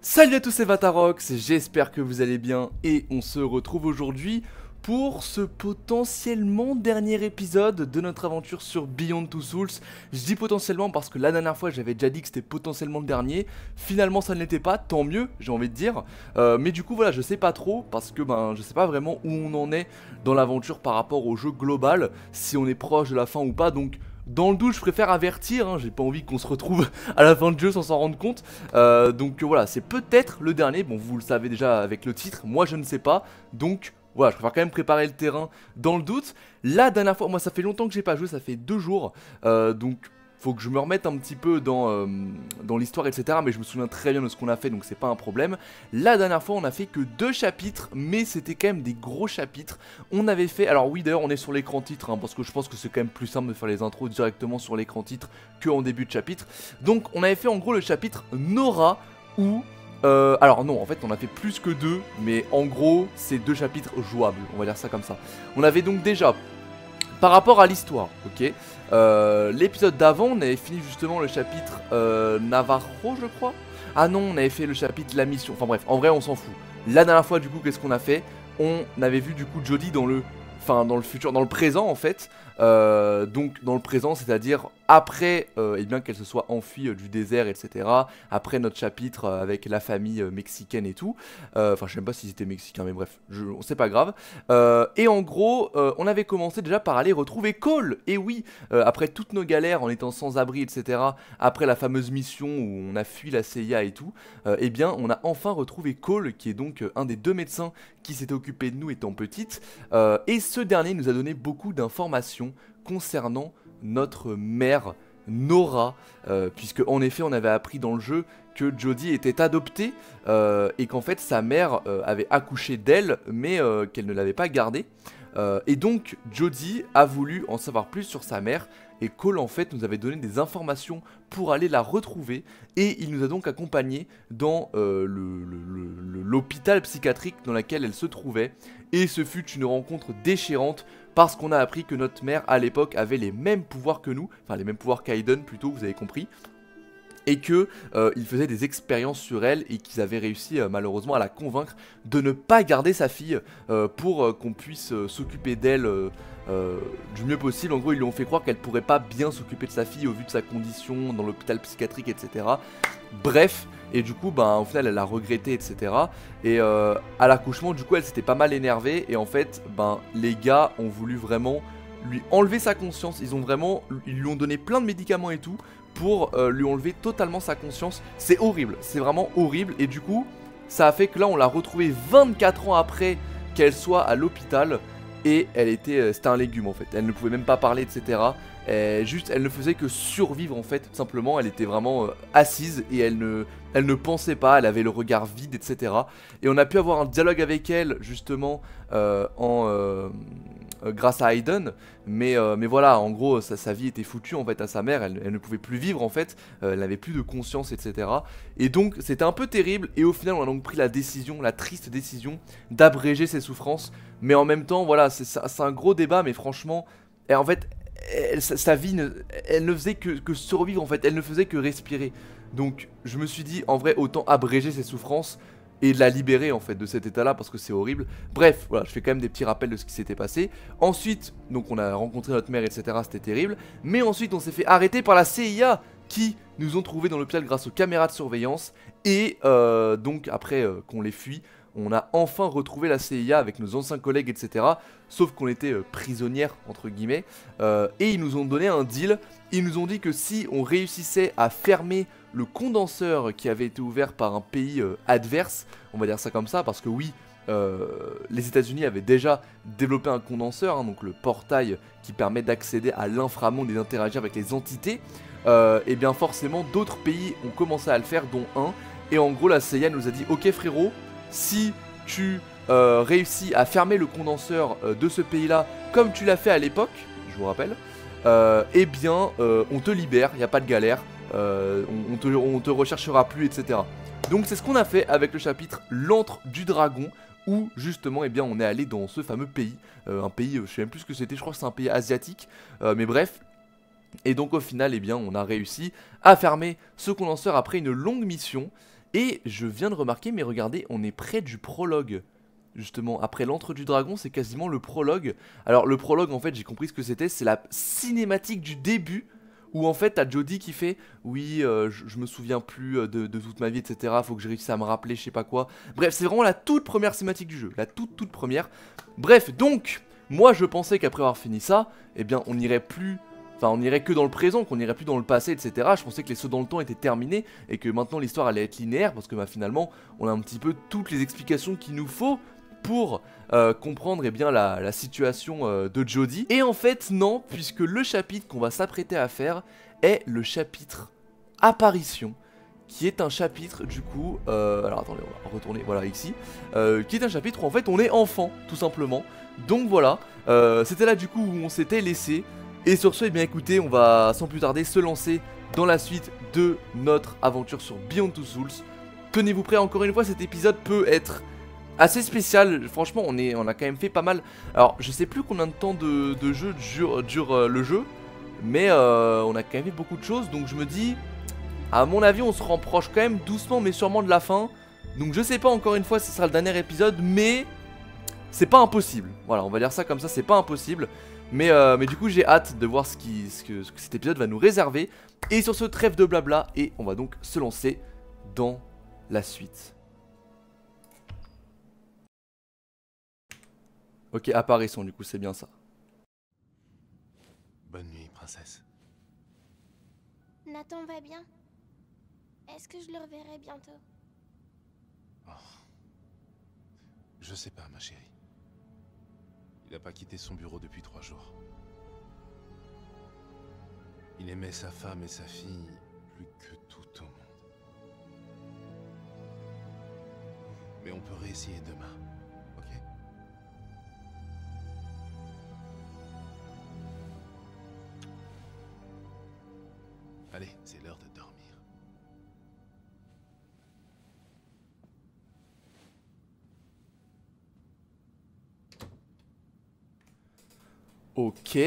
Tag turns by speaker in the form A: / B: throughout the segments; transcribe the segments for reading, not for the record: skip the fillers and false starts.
A: Salut à tous, c'est Vatarox, j'espère que vous allez bien et on se retrouve aujourd'hui pour ce potentiellement dernier épisode de notre aventure sur Beyond Two Souls. Je dis potentiellement parce que la dernière fois j'avais déjà dit que c'était potentiellement le dernier, finalement ça ne l'était pas, tant mieux j'ai envie de dire, mais du coup voilà je sais pas trop parce que je sais pas vraiment où on en est dans l'aventure par rapport au jeu global, si on est proche de la fin ou pas, donc... Dans le doute, je préfère avertir, hein, j'ai pas envie qu'on se retrouve à la fin du jeu sans s'en rendre compte. Donc voilà, c'est peut-être le dernier, bon vous le savez déjà avec le titre, moi je ne sais pas. Donc voilà, je préfère quand même préparer le terrain dans le doute. La dernière fois, moi ça fait longtemps que j'ai pas joué, ça fait 2 jours. Donc faut que je me remette un petit peu dans l'histoire, etc. Mais je me souviens très bien de ce qu'on a fait, donc c'est pas un problème. La dernière fois, on a fait que 2 chapitres, mais c'était quand même des gros chapitres. On avait fait, alors oui d'ailleurs on est sur l'écran titre, hein, parce que je pense que c'est quand même plus simple de faire les intros directement sur l'écran titre que en début de chapitre. Donc on avait fait en gros le chapitre Nora, où... alors non, en fait on a fait plus que 2, mais en gros c'est 2 chapitres jouables, on va dire ça comme ça. On avait donc déjà... Par rapport à l'histoire, ok, l'épisode d'avant, on avait fini justement le chapitre Navarro, je crois. Ah non, on avait fait le chapitre La Mission, enfin bref, en vrai on s'en fout. La dernière fois du coup, qu'est-ce qu'on a fait? On avait vu du coup Jodie dans le... Enfin dans le futur, dans le présent en fait. Donc dans le présent, c'est-à-dire après eh bien qu'elle se soit enfuie du désert, etc. Après notre chapitre avec la famille mexicaine et tout. Enfin je sais même pas s'ils étaient mexicains, mais bref, c'est pas grave. Et en gros, on avait commencé déjà par aller retrouver Cole. Et oui, après toutes nos galères en étant sans abri, etc. Après la fameuse mission où on a fui la CIA et tout, eh bien on a enfin retrouvé Cole, qui est donc un des 2 médecins qui s'était occupé de nous étant petite. Et ce dernier nous a donné beaucoup d'informations concernant notre mère Nora, puisque en effet on avait appris dans le jeu que Jodie était adoptée et qu'en fait sa mère avait accouché d'elle mais qu'elle ne l'avait pas gardée. Et donc Jodie a voulu en savoir plus sur sa mère et Cole en fait nous avait donné des informations pour aller la retrouver et il nous a donc accompagnés dans l'hôpital psychiatrique dans lequel elle se trouvait et ce fut une rencontre déchirante parce qu'on a appris que notre mère à l'époque avait les mêmes pouvoirs que nous, enfin les mêmes pouvoirs qu'Aiden plutôt, vous avez compris. Et que ils faisaient des expériences sur elle et qu'ils avaient réussi malheureusement à la convaincre de ne pas garder sa fille pour qu'on puisse s'occuper d'elle du mieux possible. En gros ils lui ont fait croire qu'elle pourrait pas bien s'occuper de sa fille au vu de sa condition dans l'hôpital psychiatrique, etc. Bref, et du coup au final elle a regretté, etc. Et à l'accouchement du coup elle s'était pas mal énervée et en fait les gars ont voulu vraiment lui enlever sa conscience. Ils lui ont donné plein de médicaments et tout pour lui enlever totalement sa conscience. C'est horrible, c'est vraiment horrible. Et du coup, ça a fait que là, on l'a retrouvée 24 ans après qu'elle soit à l'hôpital. Et c'était un légume en fait. Elle ne pouvait même pas parler, etc. Elle ne faisait que survivre en fait, tout simplement. Elle était vraiment assise et elle ne pensait pas. Elle avait le regard vide, etc. Et on a pu avoir un dialogue avec elle justement grâce à Aiden, mais voilà, en gros, sa vie était foutue en fait à sa mère, elle ne pouvait plus vivre en fait, elle n'avait plus de conscience, etc. Et donc c'était un peu terrible, et au final on a donc pris la décision, la triste décision, d'abréger ses souffrances, mais en même temps, voilà, c'est un gros débat, mais franchement, et en fait, sa vie, elle ne faisait que survivre en fait, elle ne faisait que respirer. Donc je me suis dit, en vrai, autant abréger ses souffrances, et de la libérer en fait de cet état là parce que c'est horrible. Bref, voilà, je fais quand même des petits rappels de ce qui s'était passé. Ensuite, donc on a rencontré notre mère, etc. C'était terrible. Mais ensuite on s'est fait arrêter par la CIA qui nous ont trouvés dans l'hôpital grâce aux caméras de surveillance. Et donc après qu'on les fuit, on a enfin retrouvé la CIA avec nos anciens collègues, etc. Sauf qu'on était prisonnières, entre guillemets. Et ils nous ont donné un deal. Ils nous ont dit que si on réussissait à fermer le condenseur qui avait été ouvert par un pays adverse, on va dire ça comme ça, parce que oui, les États-Unis avaient déjà développé un condenseur, hein, donc le portail qui permet d'accéder à l'inframonde et d'interagir avec les entités, et bien forcément d'autres pays ont commencé à le faire, dont un. Et en gros la CIA nous a dit, ok frérot, si tu réussis à fermer le condenseur de ce pays-là, comme tu l'as fait à l'époque, je vous rappelle, eh bien on te libère, il n'y a pas de galère, on te recherchera plus, etc. Donc c'est ce qu'on a fait avec le chapitre L'Antre du Dragon, où justement eh bien, on est allé dans ce fameux pays, un pays, je sais même plus ce que c'était, je crois que c'est un pays asiatique, mais bref. Et donc au final eh bien, on a réussi à fermer ce condenseur après une longue mission. Et je viens de remarquer, mais regardez, on est près du prologue. Justement, après l'antre du dragon, c'est quasiment le prologue. Alors le prologue, en fait, j'ai compris ce que c'était, c'est la cinématique du début, où en fait t'as Jodie qui fait oui, je me souviens plus de toute ma vie, etc. Faut que je réussisse à me rappeler, je sais pas quoi. Bref, c'est vraiment la toute première cinématique du jeu, la toute première. Bref, donc moi je pensais qu'après avoir fini ça, eh bien on irait plus. Enfin, on irait que dans le présent, qu'on irait plus dans le passé, etc. Je pensais que les sauts dans le temps étaient terminés et que maintenant l'histoire allait être linéaire parce que bah, finalement on a un petit peu toutes les explications qu'il nous faut pour comprendre eh bien, la situation de Jodie. Et en fait non, puisque le chapitre qu'on va s'apprêter à faire est le chapitre apparition, qui est un chapitre du coup, alors attendez, on va retourner, voilà ici, qui est un chapitre où en fait on est enfant, tout simplement. Donc voilà, c'était là du coup où on s'était laissé. Et sur ce, eh bien écoutez, on va sans plus tarder se lancer dans la suite de notre aventure sur Beyond Two Souls. Tenez-vous prêts, encore une fois, cet épisode peut être assez spécial. Franchement, on a quand même fait pas mal. Alors, je sais plus combien de temps de jeu dure le jeu, mais on a quand même fait beaucoup de choses. Donc je me dis, à mon avis, on se rapproche quand même doucement mais sûrement de la fin. Donc je sais pas encore une fois si ce sera le dernier épisode, mais c'est pas impossible. Voilà, on va dire ça comme ça, c'est pas impossible. Mais du coup j'ai hâte de voir ce que cet épisode va nous réserver. Et sur ce, trêve de blabla, et on va donc se lancer dans la suite. Ok, apparition du coup, c'est bien ça.
B: Bonne nuit, princesse.
C: Nathan va bien? Est-ce que je le reverrai bientôt?
B: Oh. Je sais pas, ma chérie. Il n'a pas quitté son bureau depuis 3 jours. Il aimait sa femme et sa fille plus que tout au monde. Mais on peut réessayer demain, ok? Allez, c'est l'heure de dormir.
A: Ok,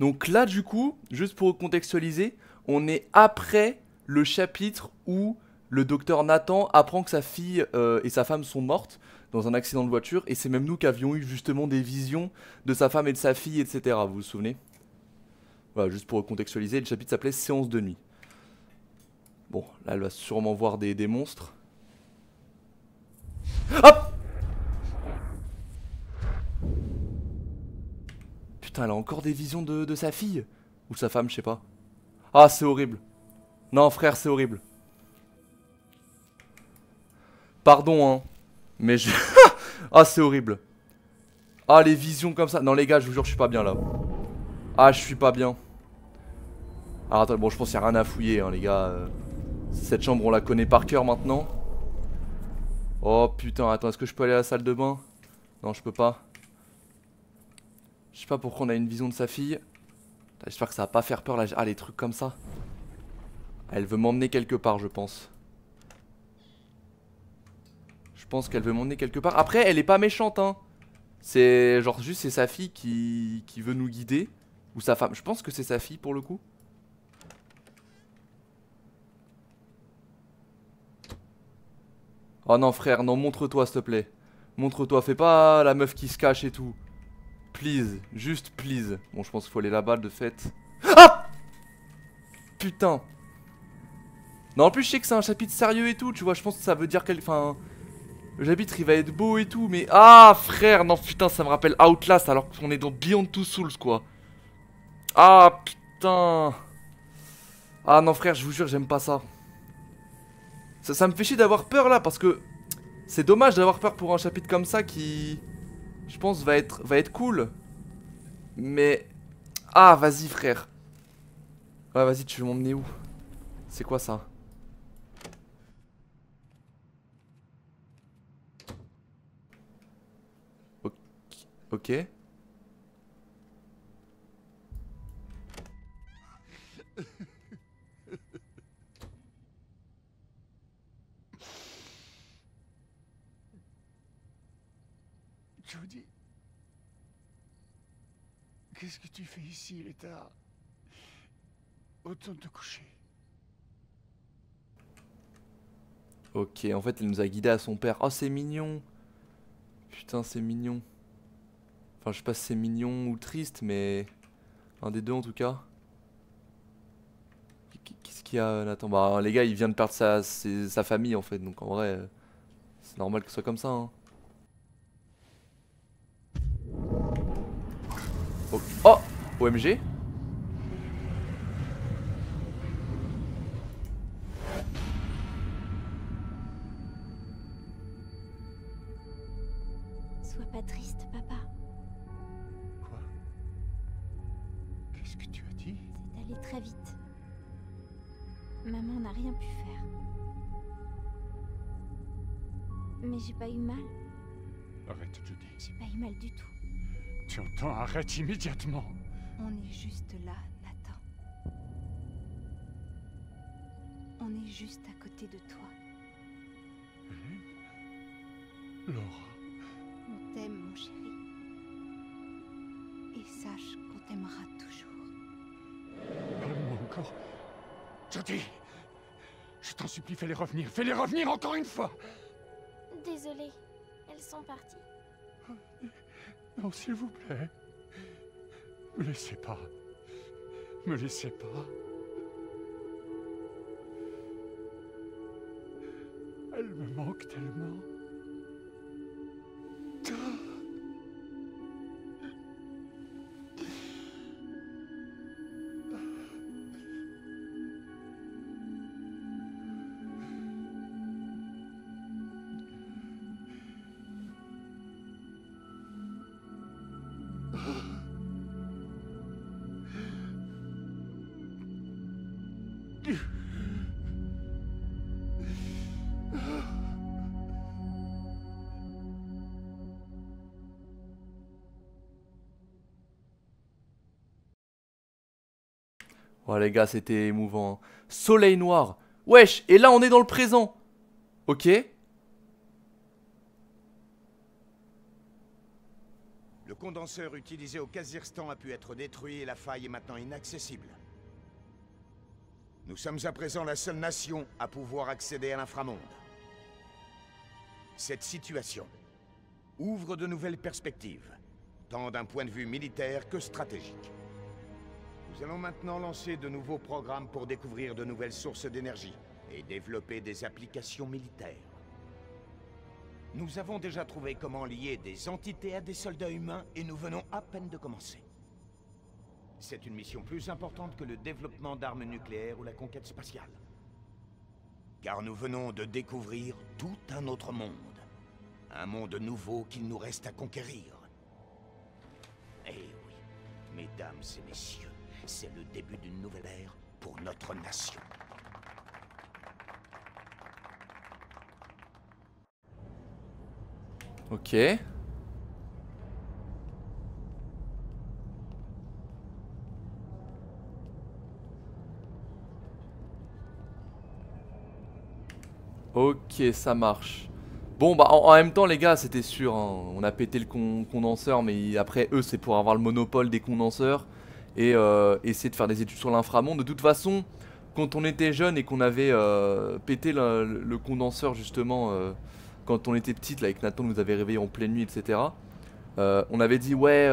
A: donc là du coup, juste pour contextualiser, on est après le chapitre où le docteur Nathan apprend que sa fille et sa femme sont mortes dans un accident de voiture. Et c'est même nous qui avions eu justement des visions de sa femme et de sa fille, etc. Vous vous souvenez? Voilà, juste pour contextualiser, le chapitre s'appelait Séance de nuit. Bon, là elle va sûrement voir des monstres. Hop! Putain, elle a encore des visions de sa fille. Ou sa femme, je sais pas. Ah, c'est horrible. Non, frère, c'est horrible. Pardon, hein. Mais je... Ah, c'est horrible. Ah, les visions comme ça. Non, les gars, je vous jure, je suis pas bien, là. Ah, je suis pas bien. Alors, attends, bon, je pense qu'il y a rien à fouiller, hein, les gars. Cette chambre, on la connaît par cœur, maintenant. Oh, putain, attends, est-ce que je peux aller à la salle de bain? Non, je peux pas. Je sais pas pourquoi on a une vision de sa fille. J'espère que ça va pas faire peur là. Ah, les trucs comme ça. Elle veut m'emmener quelque part, je pense. Je pense qu'elle veut m'emmener quelque part. Après, elle est pas méchante, hein. C'est genre juste c'est sa fille qui veut nous guider. Ou sa femme. Je pense que c'est sa fille pour le coup. Oh non, frère, non, montre-toi s'il te plaît. Montre-toi, fais pas la meuf qui se cache et tout. Please, juste please. Bon, je pense qu'il faut aller là-bas de fait. Ah! Putain. Non, en plus, je sais que c'est un chapitre sérieux et tout, tu vois. Je pense que ça veut dire qu'elle. Enfin. Le chapitre il va être beau et tout, mais. Ah, frère, non, putain, ça me rappelle Outlast alors qu'on est dans Beyond Two Souls, quoi. Ah, putain. Ah, non, frère, je vous jure, j'aime pas ça. Ça me fait chier d'avoir peur là parce que. C'est dommage d'avoir peur pour un chapitre comme ça qui. Je pense va être cool. Mais. Ah, vas-y, frère. Ouais, vas-y, tu veux m'emmener où? C'est quoi ça? Ok.
D: Jodie, qu'est-ce que tu fais ici, il est tard? Autant te coucher.
A: Ok, en fait, elle nous a guidés à son père. Oh, c'est mignon. Putain, c'est mignon. Enfin, je sais pas si c'est mignon ou triste, mais... Un des deux, en tout cas. Qu'est-ce qu'il y a, Nathan? Bah, les gars, il vient de perdre sa famille, en fait. Donc, en vrai, c'est normal que ce soit comme ça, hein. Oh, oh, OMG.
C: Sois pas triste, papa.
D: Quoi? Qu'est-ce que tu as dit?
C: C'est allé très vite. Maman n'a rien pu faire. Mais j'ai pas eu mal.
D: Arrête, Jody.
C: J'ai pas eu mal du tout.
D: Tu entends? Arrête immédiatement.
E: On est juste là, Nathan. On est juste à côté de toi.
D: Hélène? Laura.
E: On t'aime, mon chéri. Et sache qu'on t'aimera toujours.
D: Parle-moi encore. Jody! Je t'en supplie, fais-les revenir. Fais-les revenir encore une fois!
C: Désolée, elles sont parties.
D: Non, s'il vous plaît. Me laissez pas. Me laissez pas. Elle me manque tellement.
A: Oh les gars, c'était émouvant, hein. Soleil noir. Wesh, et là on est dans le présent. Ok.
F: Le condenseur utilisé au Kazakhstan a pu être détruit et la faille est maintenant inaccessible. Nous sommes à présent la seule nation à pouvoir accéder à l'inframonde. Cette situation ouvre de nouvelles perspectives, tant d'un point de vue militaire que stratégique. Nous allons maintenant lancer de nouveaux programmes pour découvrir de nouvelles sources d'énergie et développer des applications militaires. Nous avons déjà trouvé comment lier des entités à des soldats humains et nous venons à peine de commencer. C'est une mission plus importante que le développement d'armes nucléaires ou la conquête spatiale. Car nous venons de découvrir tout un autre monde. Un monde nouveau qu'il nous reste à conquérir. Eh oui, mesdames et messieurs, c'est le début d'une nouvelle ère pour notre nation.
A: Ok. Ok, ça marche. Bon, bah en même temps, les gars, c'était sûr, hein. On a pété le condenseur, mais après, eux, c'est pour avoir le monopole des condenseurs et essayer de faire des études sur l'inframonde. De toute façon, quand on était jeune et qu'on avait pété le condenseur, justement, quand on était petite, là, et que Nathan nous avait réveillés en pleine nuit, etc., on avait dit, ouais,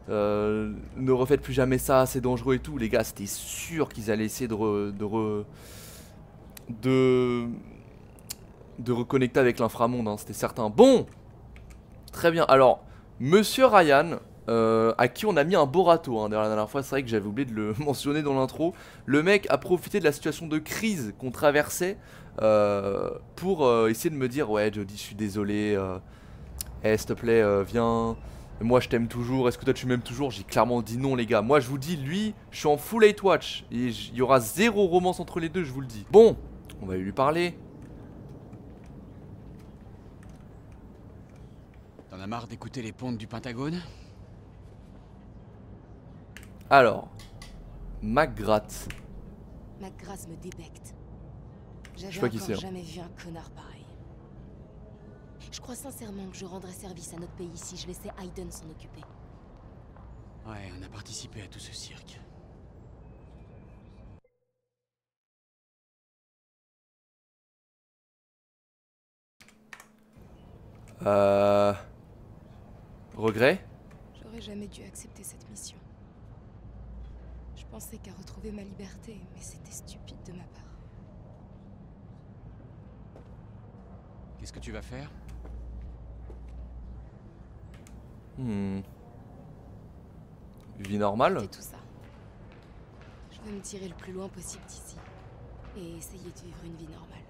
A: ne refaites plus jamais ça, c'est dangereux et tout. Les gars, c'était sûr qu'ils allaient essayer de reconnecter avec l'inframonde, hein, c'était certain. Bon, très bien. Alors, Monsieur Ryan, à qui on a mis un beau râteau, hein. D'ailleurs, la dernière fois, c'est vrai que j'avais oublié de le mentionner dans l'intro. Le mec a profité de la situation de crise qu'on traversait pour essayer de me dire, ouais, Jody, je suis désolé. S'il te plaît, viens. Moi, je t'aime toujours. Est-ce que toi, tu m'aimes toujours? J'ai clairement dit non, les gars. Moi, je vous dis, lui, je suis en full hate watch. Et il y aura zéro romance entre les deux, je vous le dis. Bon, on va lui parler.
G: T'en as marre d'écouter les pontes du Pentagone?
A: Alors, McGrath.
E: McGrath me débecte.
A: Je sais
E: J'avais
A: pas qui
E: encore
A: c'est, hein.
E: jamais vu un connard pareil. Je crois sincèrement que je rendrais service à notre pays si je laissais Hayden s'en occuper.
G: Ouais, on a participé à tout ce cirque.
A: Regret?
E: J'aurais jamais dû accepter cette mission. Je pensais qu'à retrouver ma liberté, mais c'était stupide de ma part.
G: Qu'est-ce que tu vas faire?
A: Vie normale?
E: C'est tout ça. Je veux me tirer le plus loin possible d'ici. Et essayer de vivre une vie normale.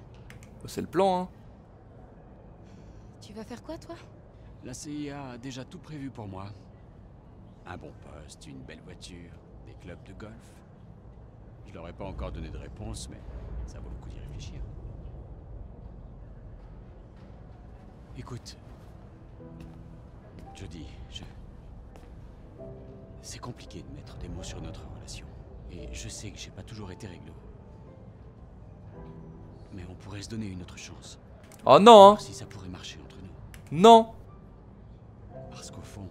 A: C'est le plan, hein.
E: Tu vas faire quoi, toi?
G: La CIA a déjà tout prévu pour moi. Un bon poste, une belle voiture, des clubs de golf. Je leur ai pas encore donné de réponse, mais ça vaut le coup d'y réfléchir. Écoute, Jodie, c'est compliqué de mettre des mots sur notre relation. Et je sais que j'ai pas toujours été réglo. Mais on pourrait se donner une autre chance.
A: Oh non, hein.
G: Voir si ça pourrait marcher entre nous.
A: Non.
G: Parce qu'au fond,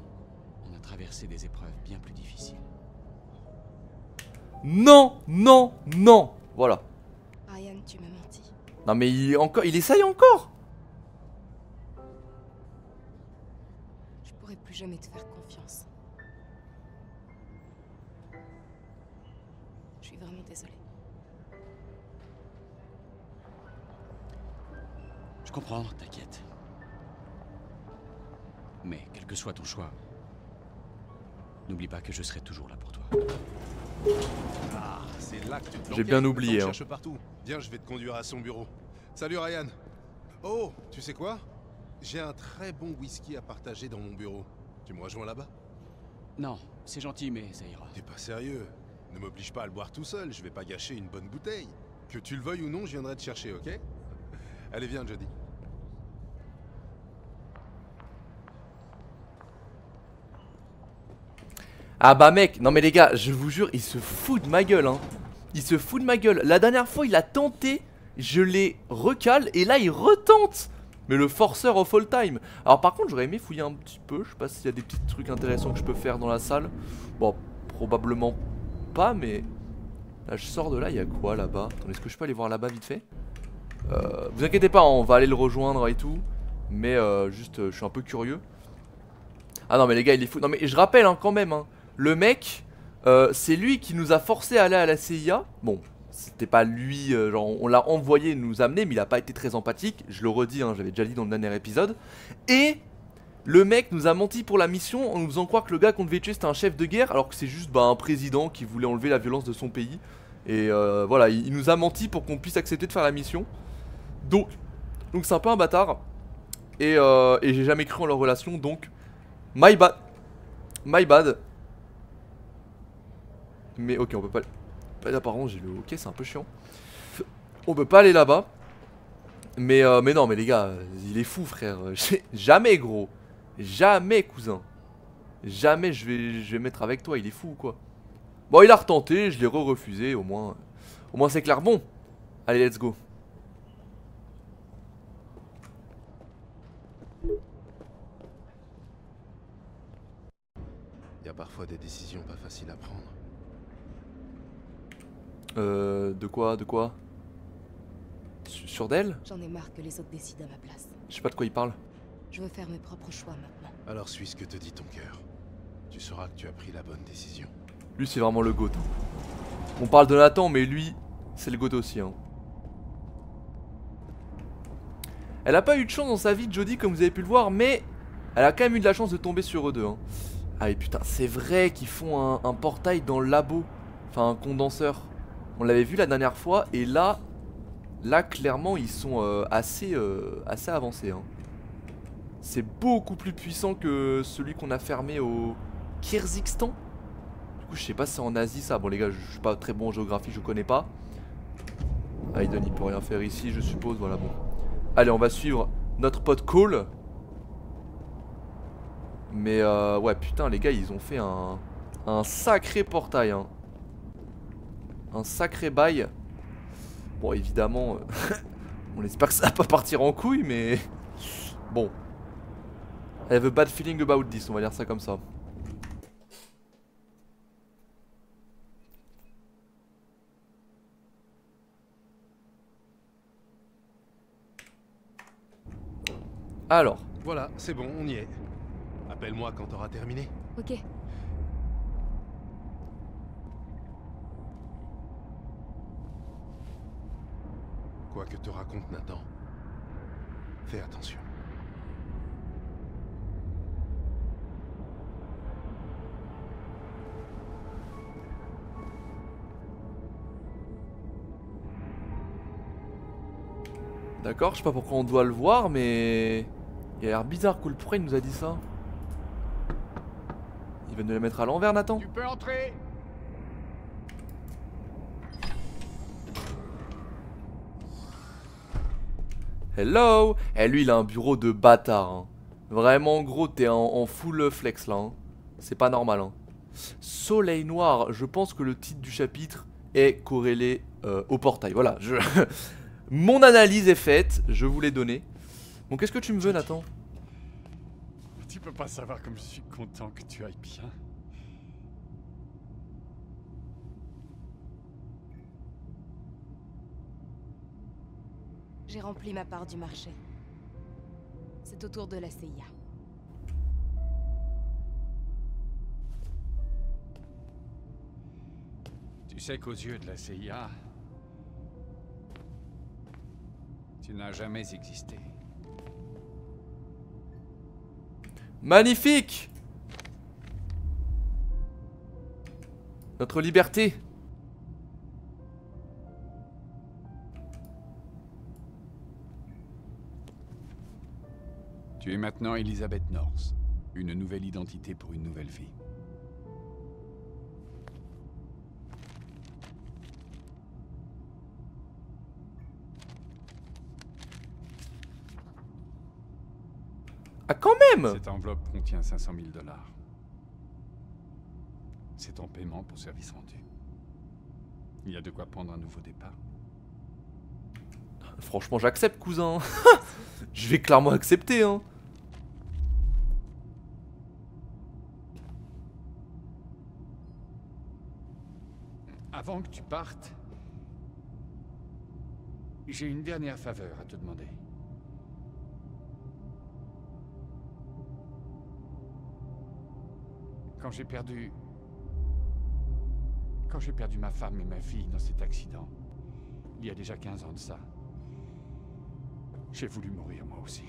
G: on a traversé des épreuves bien plus difficiles.
A: Non, non, non. Voilà.
E: Ryan, tu m'as menti.
A: Non mais il essaye encore.
E: Je pourrais plus jamais te faire confiance. Je suis vraiment désolée.
G: Je comprends, t'inquiète. Mais quel que soit ton choix, n'oublie pas que je serai toujours là pour toi.
B: Ah, c'est là que tu te
A: J'ai bien
B: planquais.
A: oublié,
B: Attends,
A: hein.
B: cherche partout. Viens, je vais te conduire à son bureau. Salut Ryan. Oh, tu sais quoi? J'ai un très bon whisky à partager dans mon bureau. Tu me rejoins là-bas?
G: Non, c'est gentil, mais ça ira.
B: T'es pas sérieux? Ne m'oblige pas à le boire tout seul, je vais pas gâcher une bonne bouteille. Que tu le veuilles ou non, je viendrai te chercher, ok? Allez, viens, Jodie.
A: Ah bah mec, non mais les gars, je vous jure, il se fout de ma gueule, hein. Il se fout de ma gueule. La dernière fois, il a tenté, je l'ai recale, et là, il retente. Mais le forceur of all time. Alors par contre, j'aurais aimé fouiller un petit peu. Je sais pas s'il y a des petits trucs intéressants que je peux faire dans la salle. Bon, probablement pas, mais... Là, je sors de là, il y a quoi là-bas? Attendez, est-ce que je peux aller voir là-bas vite fait? Vous inquiétez pas, on va aller le rejoindre et tout. Mais juste, je suis un peu curieux. Ah non mais les gars, il est fou. Non mais je rappelle hein, quand même, hein, le mec, c'est lui qui nous a forcé à aller à la CIA. Bon, c'était pas lui, genre on l'a envoyé nous amener, mais il a pas été très empathique. Je le redis, hein, j'avais déjà dit dans le dernier épisode. Et le mec nous a menti pour la mission en nous faisant croire que le gars qu'on devait tuer c'était un chef de guerre, alors que c'est juste un président qui voulait enlever la violence de son pays. Et voilà, il nous a menti pour qu'on puisse accepter de faire la mission. Donc c'est un peu un bâtard. Et j'ai jamais cru en leur relation, donc my bad. My bad. Mais ok, on peut pas. Là, par contre, j'ai le ok, c'est un peu chiant. On peut pas aller là-bas. Mais non, mais les gars, il est fou, frère. Jamais, gros. Jamais, cousin. Jamais je vais mettre avec toi, il est fou ou quoi. Bon, il a retenté, je l'ai refusé, au moins c'est clair. Bon, allez, let's go.
B: Il y a parfois des décisions pas faciles à prendre.
A: De quoi? Sur d'elle?
E: J'en ai marre que les autres décident à ma place.
A: Je sais pas de quoi il parle.
E: Je veux faire mes propres choix maintenant.
B: Alors suis ce que te dit ton cœur. Tu sauras que tu as pris la bonne décision.
A: Lui, c'est vraiment le GOAT. On parle de Nathan, mais lui, c'est le GOAT aussi. Hein. Elle a pas eu de chance dans sa vie, Jodie, comme vous avez pu le voir, mais elle a quand même eu de la chance de tomber sur eux deux. Hein. Ah, et putain, c'est vrai qu'ils font un portail dans le labo. Enfin, un condenseur. On l'avait vu la dernière fois, et là, clairement, ils sont assez avancés. Hein. C'est beaucoup plus puissant que celui qu'on a fermé au Kyrgyzstan. Du coup, je sais pas si c'est en Asie ça. Bon, les gars, je suis pas très bon en géographie, je connais pas. Aiden, il peut rien faire ici, je suppose. Voilà, bon. Allez, on va suivre notre pote Cole. Mais ouais, putain, les gars, ils ont fait un sacré portail. Hein. Un sacré bail. Bon, évidemment, on espère que ça va pas partir en couille, mais bon. I have a bad feeling about this, on va dire ça comme ça. Alors,
B: Voilà, c'est bon, on y est. Appelle-moi quand t'auras terminé.
E: Ok.
B: Quoi que te raconte Nathan, fais attention.
A: D'accord, je sais pas pourquoi on doit le voir, mais... Il a l'air bizarre, cool. Pourquoi il nous a dit ça? Il va nous la mettre à l'envers, Nathan?
F: Tu peux entrer.
A: Hello! Eh, lui, il a un bureau de bâtard. Hein. Vraiment, gros, t'es en full flex, là. Hein. C'est pas normal. Hein. Soleil noir. Je pense que le titre du chapitre est corrélé au portail. Voilà, mon analyse est faite. Je vous l'ai donnée. Bon, qu'est-ce que tu me veux, Nathan?
D: Tu peux pas savoir comme je suis content que tu ailles bien.
E: J'ai rempli ma part du marché. C'est au tour de la CIA.
G: Tu sais qu'aux yeux de la CIA, tu n'as jamais existé.
A: Magnifique! Notre liberté.
G: Tu es maintenant Elizabeth North. Une nouvelle identité pour une nouvelle vie.
A: Ah, quand même!
G: Cette enveloppe contient 500 000 $. C'est ton paiement pour service rendu. Il y a de quoi prendre un nouveau départ.
A: Franchement, j'accepte, cousin. Je vais clairement accepter, hein.
G: Avant que tu partes, j'ai une dernière faveur à te demander. Quand j'ai perdu ma femme et ma fille dans cet accident, il y a déjà 15 ans de ça, j'ai voulu mourir moi aussi.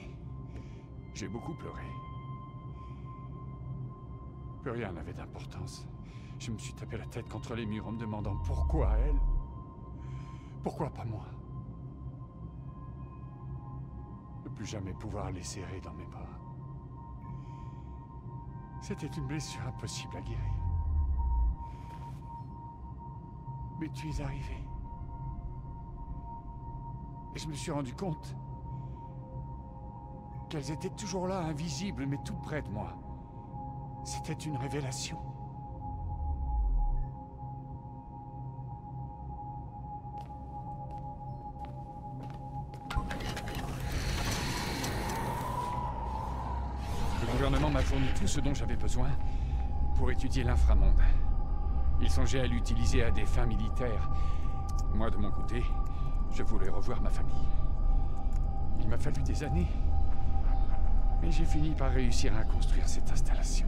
G: J'ai beaucoup pleuré. Plus rien n'avait d'importance. Je me suis tapé la tête contre les murs en me demandant pourquoi elle? Pourquoi pas moi? Ne plus jamais pouvoir les serrer dans mes bras. C'était une blessure impossible à guérir. Mais tu es arrivé. Et je me suis rendu compte qu'elles étaient toujours là, invisibles, mais tout près de moi. C'était une révélation. Le gouvernement m'a fourni tout ce dont j'avais besoin pour étudier l'inframonde. Ils songeaient à l'utiliser à des fins militaires. Moi, de mon côté, je voulais revoir ma famille. Il m'a fallu des années. Mais j'ai fini par réussir à construire cette installation.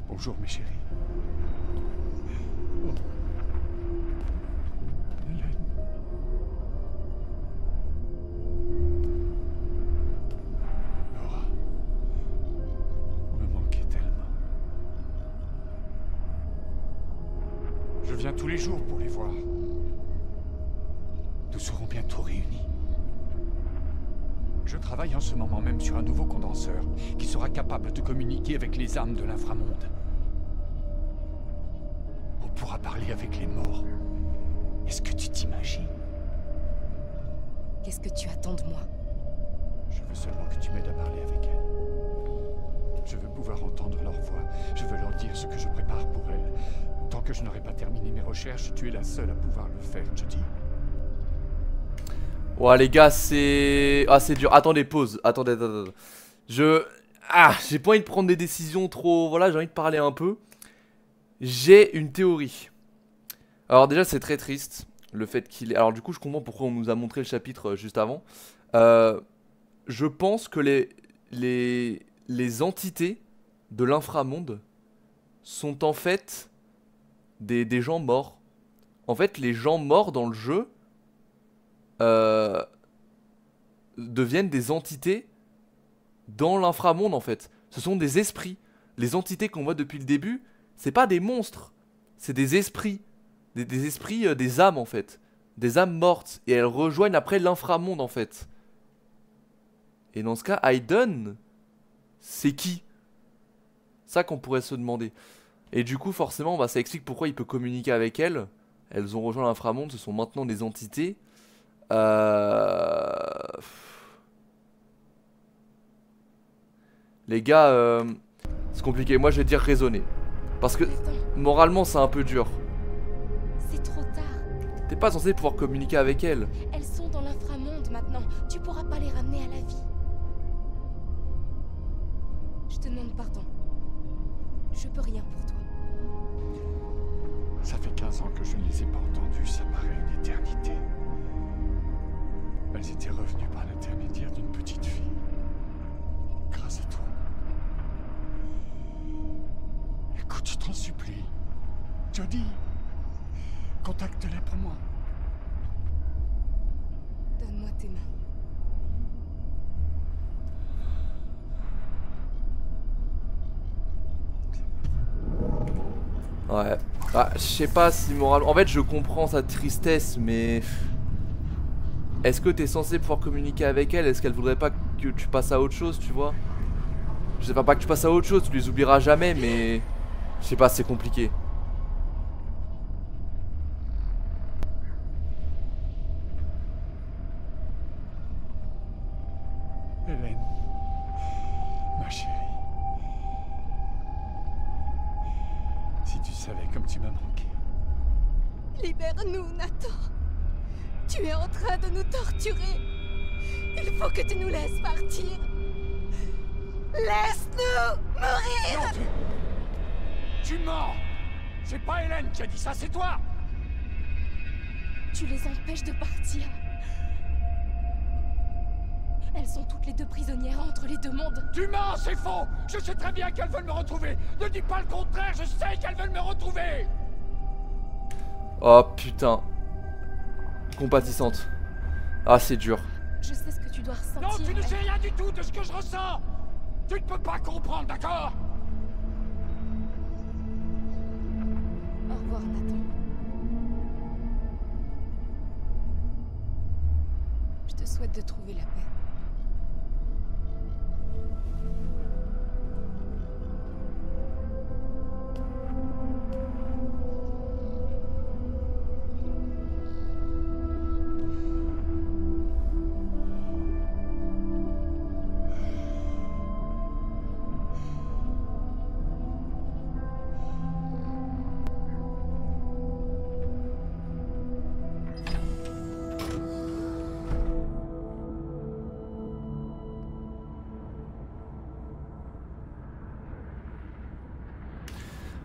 G: Bonjour, mes chéris. Oh. Hélène. Laura. Vous me manquez tellement. Je viens tous les jours pour les voir. Nous serons bientôt réunis. Je travaille en ce moment même sur un nouveau condenseur qui sera capable de communiquer avec les âmes de l'inframonde. On pourra parler avec les morts. Est-ce que tu t'imagines?
E: Qu'est-ce que tu attends de moi?
G: Je veux seulement que tu m'aides à parler avec elles. Je veux pouvoir entendre leur voix. Je veux leur dire ce que je prépare pour elles. Tant que je n'aurai pas terminé mes recherches, tu es la seule à pouvoir le faire, Jodie.
A: Ouais, les gars, c'est... Ah, c'est dur. Attendez, pause. Attendez. J'ai pas envie de prendre des décisions trop... Voilà, j'ai envie de parler un peu. J'ai une théorie. Alors déjà c'est très triste le fait qu'il est... Alors du coup je comprends pourquoi on nous a montré le chapitre juste avant. Je pense que les entités de l'inframonde sont en fait des gens morts. En fait les gens morts dans le jeu deviennent des entités dans l'inframonde en fait. Ce sont des esprits. Les entités qu'on voit depuis le début, c'est pas des monstres, c'est des esprits. Des esprits, des âmes en fait. Des âmes mortes. Et elles rejoignent après l'inframonde en fait. Et dans ce cas, Aiden, c'est qui? Ça qu'on pourrait se demander. Et du coup forcément bah, ça explique pourquoi il peut communiquer avec elles. Elles ont rejoint l'inframonde, ce sont maintenant des entités. Les gars, c'est compliqué. Moi je vais dire raisonner. Parce que moralement c'est un peu dur.
E: C'est trop tard.
A: T'es pas censé pouvoir communiquer avec elles.
E: Elles sont dans l'inframonde maintenant. Tu pourras pas les ramener à la vie. Je te demande pardon. Je peux rien pour toi.
G: Ça fait 15 ans que je ne les ai pas entendues, ça paraît une éternité. Elles étaient revenues par l'intermédiaire d'une petite fille. Grâce à toi. Écoute, je t'en supplie. Jodie, contacte-les pour moi.
E: Donne-moi tes mains.
A: Ouais. Ah, je sais pas si moralement... En fait, je comprends sa tristesse, mais... Est-ce que t'es censé pouvoir communiquer avec elle? Est-ce qu'elle voudrait pas que tu passes à autre chose, tu vois? Je sais pas que tu passes à autre chose, tu les oublieras jamais, mais... Je sais pas, c'est compliqué.
G: Hélène, ma chérie. Si tu savais comme tu m'as manqué.
E: Libère-nous, Nathan. Tu es en train de nous torturer. Il faut que tu nous laisses partir. Laisse-nous mourir.
G: Non, tu mens. C'est pas Hélène qui a dit ça, c'est toi.
E: Tu les empêches de partir. Elles sont toutes les deux prisonnières entre les deux mondes.
G: Tu mens, c'est faux. Je sais très bien qu'elles veulent me retrouver. Ne dis pas le contraire, je sais qu'elles veulent me retrouver.
A: Oh putain. Compatissante. Ah, c'est dur.
E: Je sais ce que tu dois ressentir.
G: Non, tu ne
E: mais-
G: sais rien du tout de ce que je ressens. Tu ne peux pas comprendre, d'accord?
E: Au revoir, Nathan. Je te souhaite de trouver la paix.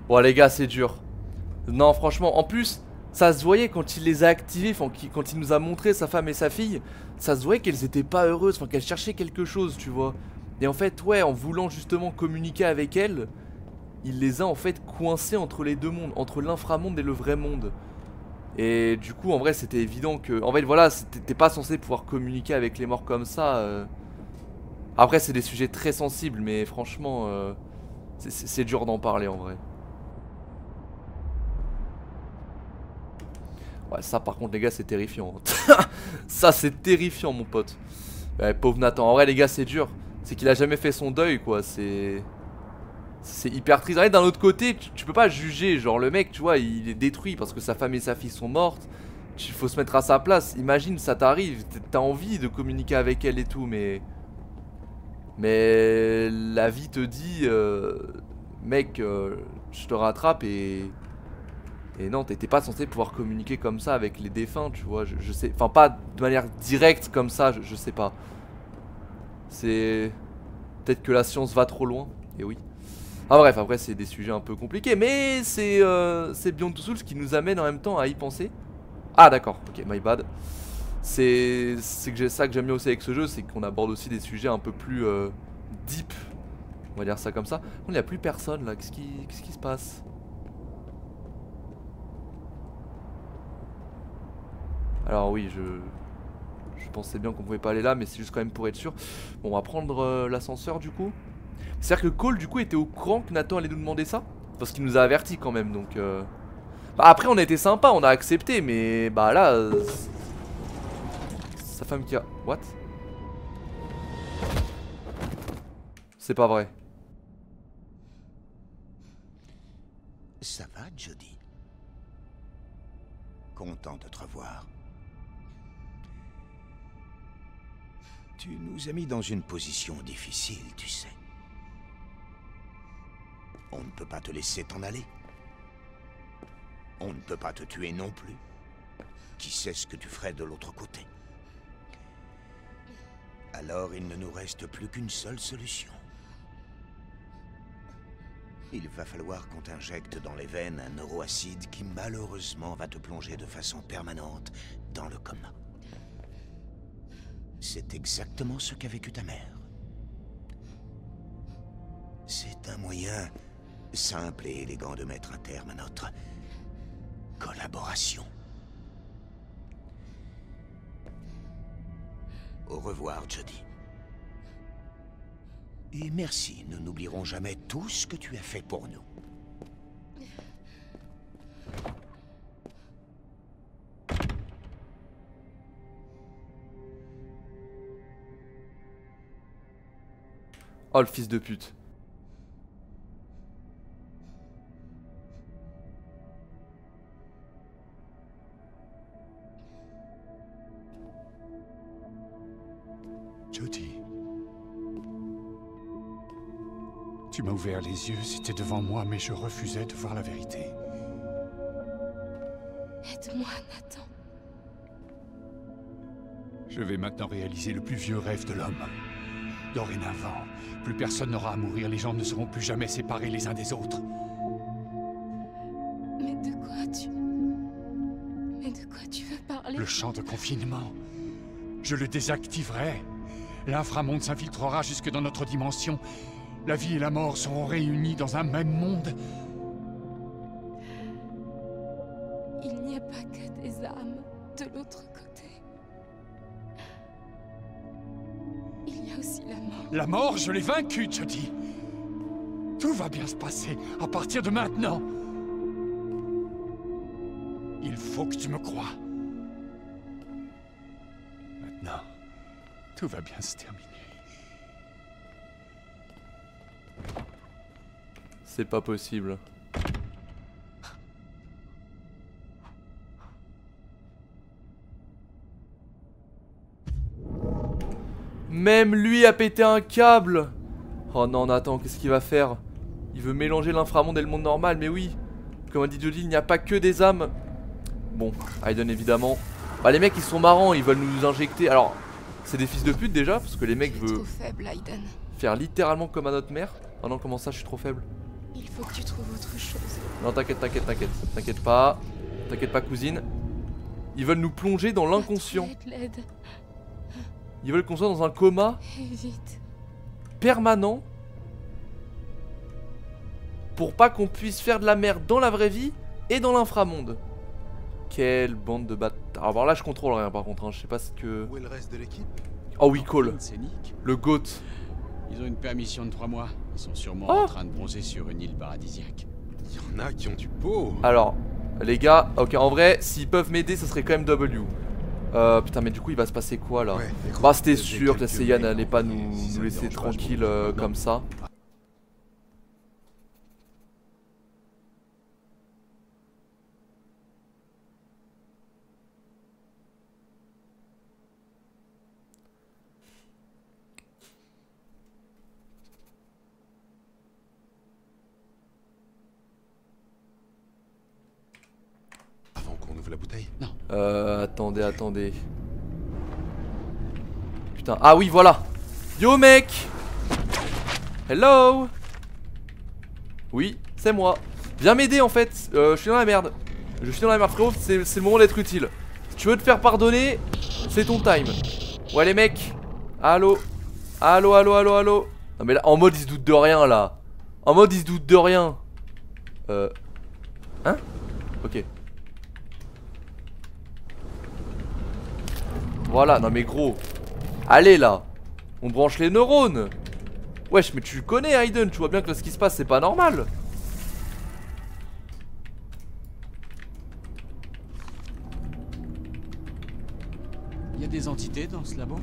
A: Bon les gars, c'est dur. Non franchement, en plus ça se voyait quand il les a activés, quand il nous a montré sa femme et sa fille. Ça se voyait qu'elles étaient pas heureuses, qu'elles cherchaient quelque chose, tu vois. Et en fait ouais, en voulant justement communiquer avec elles, il les a en fait coincées entre les deux mondes, entre l'inframonde et le vrai monde. Et du coup en vrai c'était évident que... En fait voilà, t'es pas censé pouvoir communiquer avec les morts comme ça. Après c'est des sujets très sensibles, mais franchement c'est dur d'en parler en vrai. Ouais, ça par contre les gars c'est terrifiant. Ça c'est terrifiant mon pote. Ouais, pauvre Nathan. En vrai les gars c'est dur. C'est qu'il a jamais fait son deuil quoi. C'est hyper triste. D'un autre côté tu peux pas juger. Genre le mec tu vois il est détruit parce que sa femme et sa fille sont mortes. Il faut se mettre à sa place. Imagine ça t'arrive. T'as envie de communiquer avec elle et tout. Mais la vie te dit mec je te rattrape et non, t'étais pas censé pouvoir communiquer comme ça avec les défunts, tu vois, je sais, enfin pas de manière directe comme ça, je sais pas. C'est... Peut-être que la science va trop loin, et oui. Ah bref, après c'est des sujets un peu compliqués, mais c'est Beyond Two Souls qui nous amène en même temps à y penser. Ah d'accord, ok, my bad. C'est ça que j'aime bien aussi avec ce jeu, c'est qu'on aborde aussi des sujets un peu plus deep. On va dire ça comme ça. Il n'y a plus personne là, qu'est-ce qui se passe? Alors oui, je pensais bien qu'on pouvait pas aller là, mais c'est juste quand même pour être sûr. Bon, on va prendre l'ascenseur du coup. C'est-à-dire que Cole du coup était au courant que Nathan allait nous demander ça? Parce qu'il nous a averti quand même, donc bah, après on a été sympa, on a accepté, mais bah là sa femme qui a... What? C'est pas vrai.
F: Ça va, Jodie? Content de te revoir. Tu nous as mis dans une position difficile, tu sais. On ne peut pas te laisser t'en aller. On ne peut pas te tuer non plus. Qui sait ce que tu ferais de l'autre côté? Alors il ne nous reste plus qu'une seule solution. Il va falloir qu'on t'injecte dans les veines un neuroacide qui malheureusement va te plonger de façon permanente dans le coma. C'est exactement ce qu'a vécu ta mère. C'est un moyen simple et élégant de mettre un terme à notre collaboration. Au revoir, Jodie. Et merci, nous n'oublierons jamais tout ce que tu as fait pour nous.
A: Oh le fils de pute.
D: Jodie. Tu m'as ouvert les yeux, c'était devant moi, mais je refusais de voir la vérité.
E: Aide-moi, Nathan.
D: Je vais maintenant réaliser le plus vieux rêve de l'homme. Dorénavant, plus personne n'aura à mourir, les gens ne seront plus jamais séparés les uns des autres.
E: Mais de quoi tu veux parler?
D: Le champ de confinement. Je le désactiverai. L'inframonde s'infiltrera jusque dans notre dimension. La vie et la mort seront réunies dans un même monde.
E: Il n'y a pas que des âmes de l'autre côté. Il y a aussi la mort.
D: La mort, je l'ai vaincue, Jodie. Tout va bien se passer à partir de maintenant. Il faut que tu me crois. Maintenant, tout va bien se terminer.
A: C'est pas possible. Même lui a pété un câble. Oh non, Nathan, qu'est-ce qu'il va faire? Il veut mélanger l'inframonde et le monde normal, mais oui. Comme a dit Jodie, il n'y a pas que des âmes. Bon, Aiden évidemment. Bah les mecs ils sont marrants, ils veulent nous injecter. Alors, c'est des fils de pute déjà, parce que les mecs veulent
E: trop faible, Aiden.
A: faire littéralement comme à notre mère. Oh non, comment ça, je suis trop faible?
E: Il faut que tu trouves autre chose.
A: Non, t'inquiète, t'inquiète, t'inquiète. T'inquiète pas. T'inquiète pas, cousine. Ils veulent nous plonger dans l'inconscient. Ils veulent qu'on soit dans un coma permanent pour pas qu'on puisse faire de la merde dans la vraie vie et dans l'inframonde. Quelle bande de bâtards. Alors là, je contrôle rien par contre. Hein. Je sais pas ce que.
B: Où est le reste de l'équipe?
A: Oh oui, Cole.
H: C'est Nick.
A: Le GOAT.
H: Ils ont une permission de 3 mois. Ils sont sûrement en train de bronzer sur une île paradisiaque.
B: Il y en a qui ont du pot.
A: Alors, les gars, ok, en vrai, s'ils peuvent m'aider, ça serait quand même W. Putain, mais du coup, il va se passer quoi là?
B: Ouais,
A: bah, c'était sûr que la CIA n'allait pas nous laisser tranquille comme ça.
B: La bouteille?
H: Non.
A: Attendez, attendez. Putain, ah oui, voilà. Yo mec. Hello. Oui, c'est moi. Viens m'aider en fait, je suis dans la merde. Je suis dans la merde frérot, c'est le moment d'être utile. Si tu veux te faire pardonner, c'est ton time. Ouais les mecs. Allo. Allo, allo, allo, allo. Non mais là, en mode il se doute de rien là. En mode il se doute de rien. Hein? Ok. Voilà, non mais gros. Allez là. On branche les neurones. Wesh mais tu connais Aiden, tu vois bien que là ce qui se passe c'est pas normal.
H: Il y a des entités dans ce labo?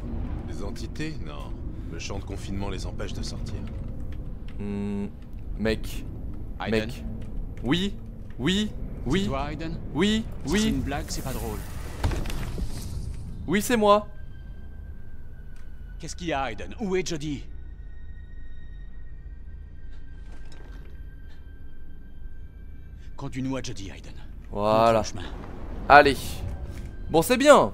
B: Des entités? Non. Le champ de confinement les empêche de sortir.
A: Mec.
H: Aiden?
A: Mec. Oui. Oui. Oui.
H: C'est toi, Aiden?
A: Oui.
H: Si
A: Oui.
H: c'est une blague, c'est pas drôle.
A: Oui c'est moi.
H: Qu'est-ce qu'il y a, Aiden? Où est Jodie? Conduis-nous à Jodie, Aiden.
A: Voilà.
H: Montre le chemin.
A: Allez. Bon c'est bien.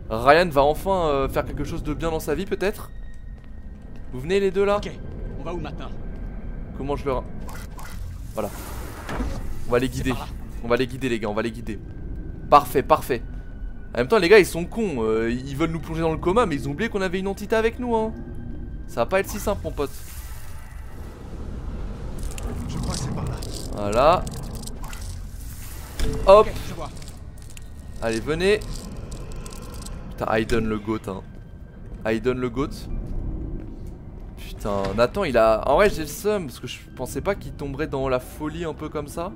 A: Ryan va enfin faire quelque chose de bien dans sa vie peut-être. Vous venez les deux là?
H: Ok, on va où maintenant?
A: Comment je leur... Voilà. On va les guider. On va les guider les gars, on va les guider. Parfait, parfait. En même temps les gars ils sont cons, ils veulent nous plonger dans le coma mais ils ont oublié qu'on avait une entité avec nous hein. Ça va pas être si simple mon pote.
B: Je crois que c'est par là.
A: Voilà. Hop.
H: Ok, je vois.
A: Allez venez. Putain Aiden le goat hein. Aiden le goat. Putain Nathan il a... En vrai j'ai le seum parce que je pensais pas qu'il tomberait dans la folie un peu comme ça.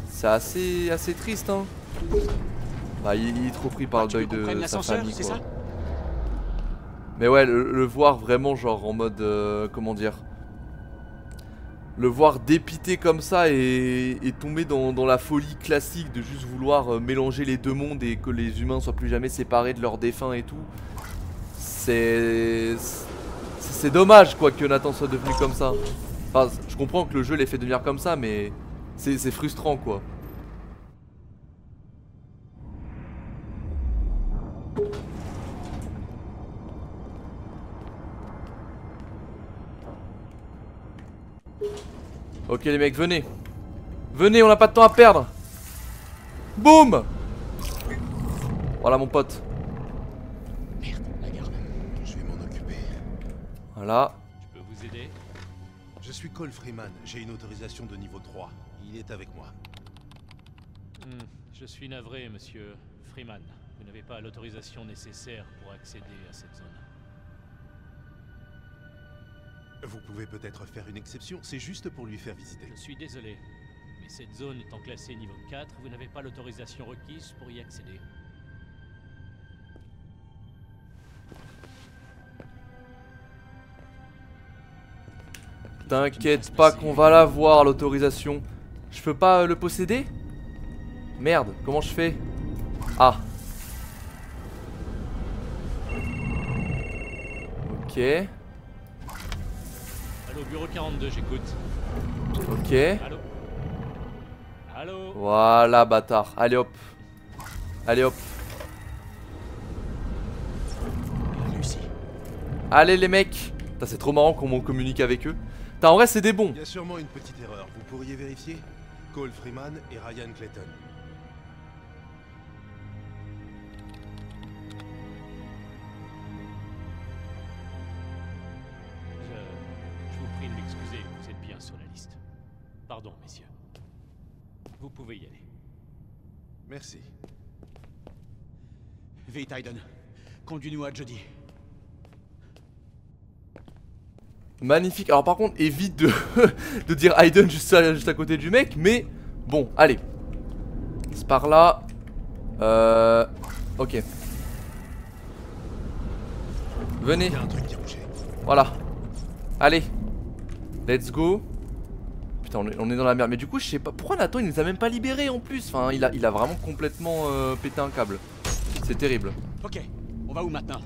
A: C'est assez triste hein. Bah il est trop pris par le deuil de sa famille quoi.
H: Ça,
A: mais ouais le voir vraiment genre en mode comment dire. Le voir dépité comme ça et tomber dans la folie classique de juste vouloir mélanger les deux mondes et que les humains soient plus jamais séparés de leurs défunts et tout. C'est dommage quoi que Nathan soit devenu comme ça. Enfin je comprends que le jeu l'ait fait devenir comme ça mais c'est frustrant quoi. Ok les mecs venez. Venez on n'a pas de temps à perdre. Boum. Voilà mon pote.
H: merde, la garde.
B: Je vais m'en occuper.
A: Voilà.
I: Je peux vous aider?
B: Je suis Cole Freeman, j'ai une autorisation de niveau 3. Il est avec moi.
I: Je suis navré, monsieur Freeman. Vous n'avez pas l'autorisation nécessaire pour accéder à cette zone.
B: Vous pouvez peut-être faire une exception, c'est juste pour lui faire visiter.
I: Je suis désolé, mais cette zone étant classée niveau 4, vous n'avez pas l'autorisation requise pour y accéder.
A: T'inquiète pas qu'on va l'avoir l'autorisation. Je peux pas le posséder? Merde, comment je fais? Ah. Ok.
I: Allô, bureau 42, j'écoute.
A: Ok.
I: Allô? Allô?
A: Voilà bâtard. Allez hop. Allez hop.
H: Réussi.
A: Allez les mecs. Putain, c'est trop marrant qu'on communique avec eux. Putain, en vrai c'est des bons.
B: Il y a sûrement une petite erreur, vous pourriez vérifier? Cole Freeman et Ryan Clayton.
I: Je vous prie de m'excuser, vous êtes bien sur la liste. Pardon, messieurs. Vous pouvez y aller.
B: Merci.
H: Vite, Aiden. Conduis-nous à Jodie.
A: Magnifique. Alors par contre évite de, de dire Aiden juste à côté du mec. Mais bon allez. C'est par là. Ok. Venez.
B: Il y a un truc qui a bougé.
A: Voilà. Allez. Let's go. Putain on est dans la merde. Mais du coup je sais pas. Pourquoi Nathan il nous a même pas libérés en plus. Enfin il a vraiment complètement pété un câble. C'est terrible.
H: Ok, on va où maintenant?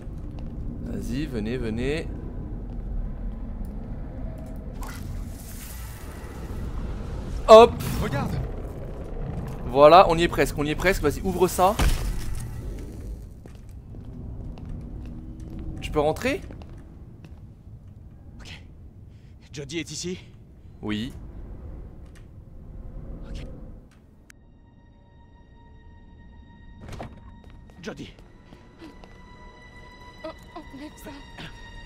A: Vas-y venez venez. Hop.
B: Regarde!
A: Voilà on y est presque. Vas-y ouvre ça. Tu peux rentrer?
H: Ok. Jodie est ici?
A: Oui.
D: Jodie.
E: Enlève ça.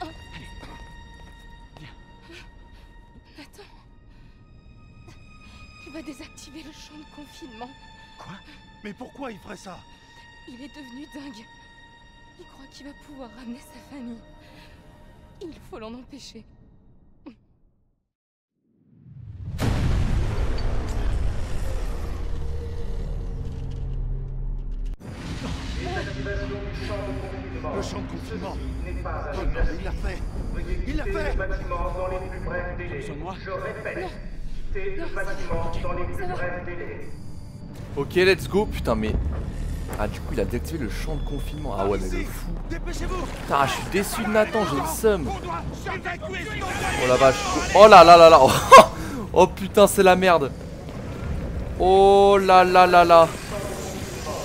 D: Allez. Viens.
E: Attends. Il va désactiver le champ de confinement.
B: Quoi? Mais pourquoi il ferait ça?
E: Il est devenu dingue. Il croit qu'il va pouvoir ramener sa famille. Il faut l'en empêcher.
B: Le champ de confinement. Oh non, il l'a fait. Il l'a fait.
D: Besoin de moi?
A: Ok, let's go. Putain, mais. Ah, du coup, il a désactivé le champ de confinement. Ah ouais, mais le fou.
B: Dépêchez-vous.
A: Putain, je suis déçu de Nathan, j'ai le seum. Oh la vache. Oh là là là là. Oh putain, c'est la merde. Oh là là là là.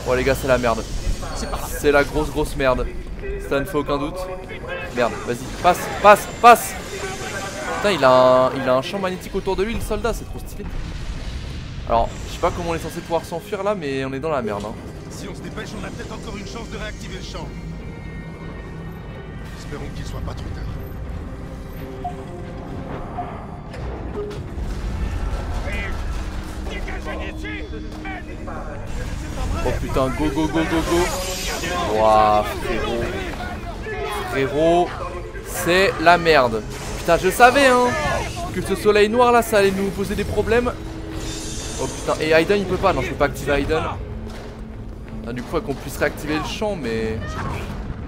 A: Oh les gars, c'est la merde. C'est la grosse merde. Ça ne fait aucun doute. Merde, vas-y, passe. Putain, il a un champ magnétique autour de lui, le soldat, c'est trop stylé. Alors, je sais pas comment on est censé pouvoir s'enfuir là, mais on est dans la merde. Hein.
B: Si on se dépêche, on a peut-être encore une chance de réactiver le champ. Espérons qu'il soit pas trop tard.
A: Oh putain, go. Wouah, frérot, c'est la merde. Putain, je savais hein que ce soleil noir là, ça allait nous poser des problèmes. Oh putain, et Aiden il peut pas, non je peux pas activer Aiden. Ah, du coup faut qu'on puisse réactiver le champ, mais...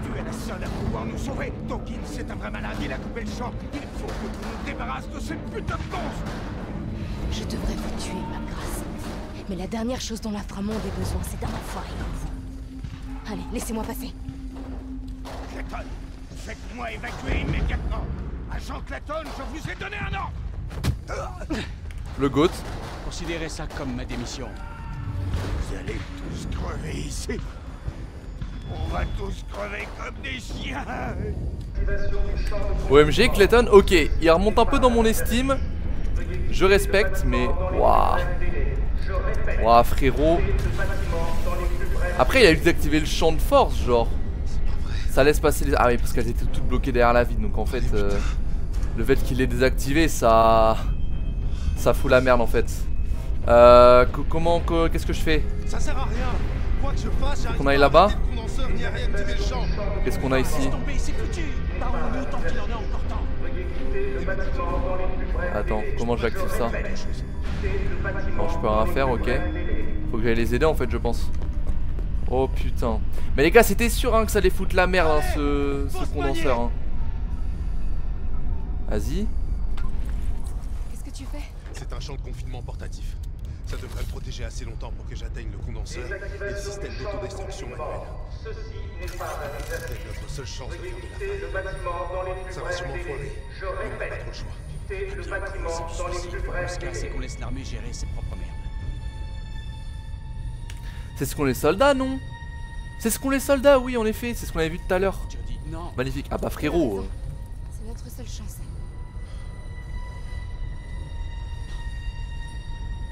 F: Tu es la seule à pouvoir nous sauver. Dawkins, c'est un vrai malade, il a coupé le champ. Il faut que tu nous débarrasses de cette putain de monstre.
E: Je devrais vous tuer, ma grâce. Mais la dernière chose dont l'inframonde ait besoin, c'est d'un enfoiré comme vous. Allez, laissez-moi passer.
F: Clayton, faites-moi évacuer immédiatement. Agent Clayton, je vous ai donné un ordre.
A: Le GOAT.
H: Considérez ça comme ma démission.
F: Vous allez tous crever ici. On va tous crever comme des chiens.
A: OMG, Clayton, ok, il remonte un peu dans mon estime. Je respecte, mais... Waouh, frérot. Après, il a désactivé le champ de force, genre. Ça laisse passer les... Ah oui, parce qu'elles étaient toutes bloquées derrière la vitre, donc en fait... le fait qu'il l'ait désactivé, ça fout la merde, en fait. Comment... Qu'est-ce que je fais?
B: Ça sert à rien. Quoi que je fasse, j'arrive
A: Qu'on aille
B: pas à
A: là-bas?
B: arrêter le condenseur ni à réactiver le champ.
A: Qu'est-ce qu'on a ici? Attends, comment j'active ça? Bon, je peux rien faire, ok. Faut que j'aille les aider en fait, je pense. Oh putain. Mais les gars, c'était sûr hein, que ça allait foutre la merde hein, ce condenseur. Hein. Vas-y.
E: Qu'est-ce que tu fais?
B: C'est un champ de confinement portatif. Ça devrait me protéger assez longtemps pour que j'atteigne le condenseur et le système d'autodestruction manuel. C'est peut-être notre seule chance de faire de la faille. Ça va sûrement foirer, mais on n'a pas trop le choix.
H: C'est qu'on laisse l'armée gérer ses propres merdes.
A: C'est ce qu'ont les soldats, non? C'est ce qu'ont les soldats, oui, en effet. C'est ce qu'on avait vu tout à l'heure.
H: Jodie, non.
A: Magnifique. Ah bah frérot.
E: C'est notre seule chance.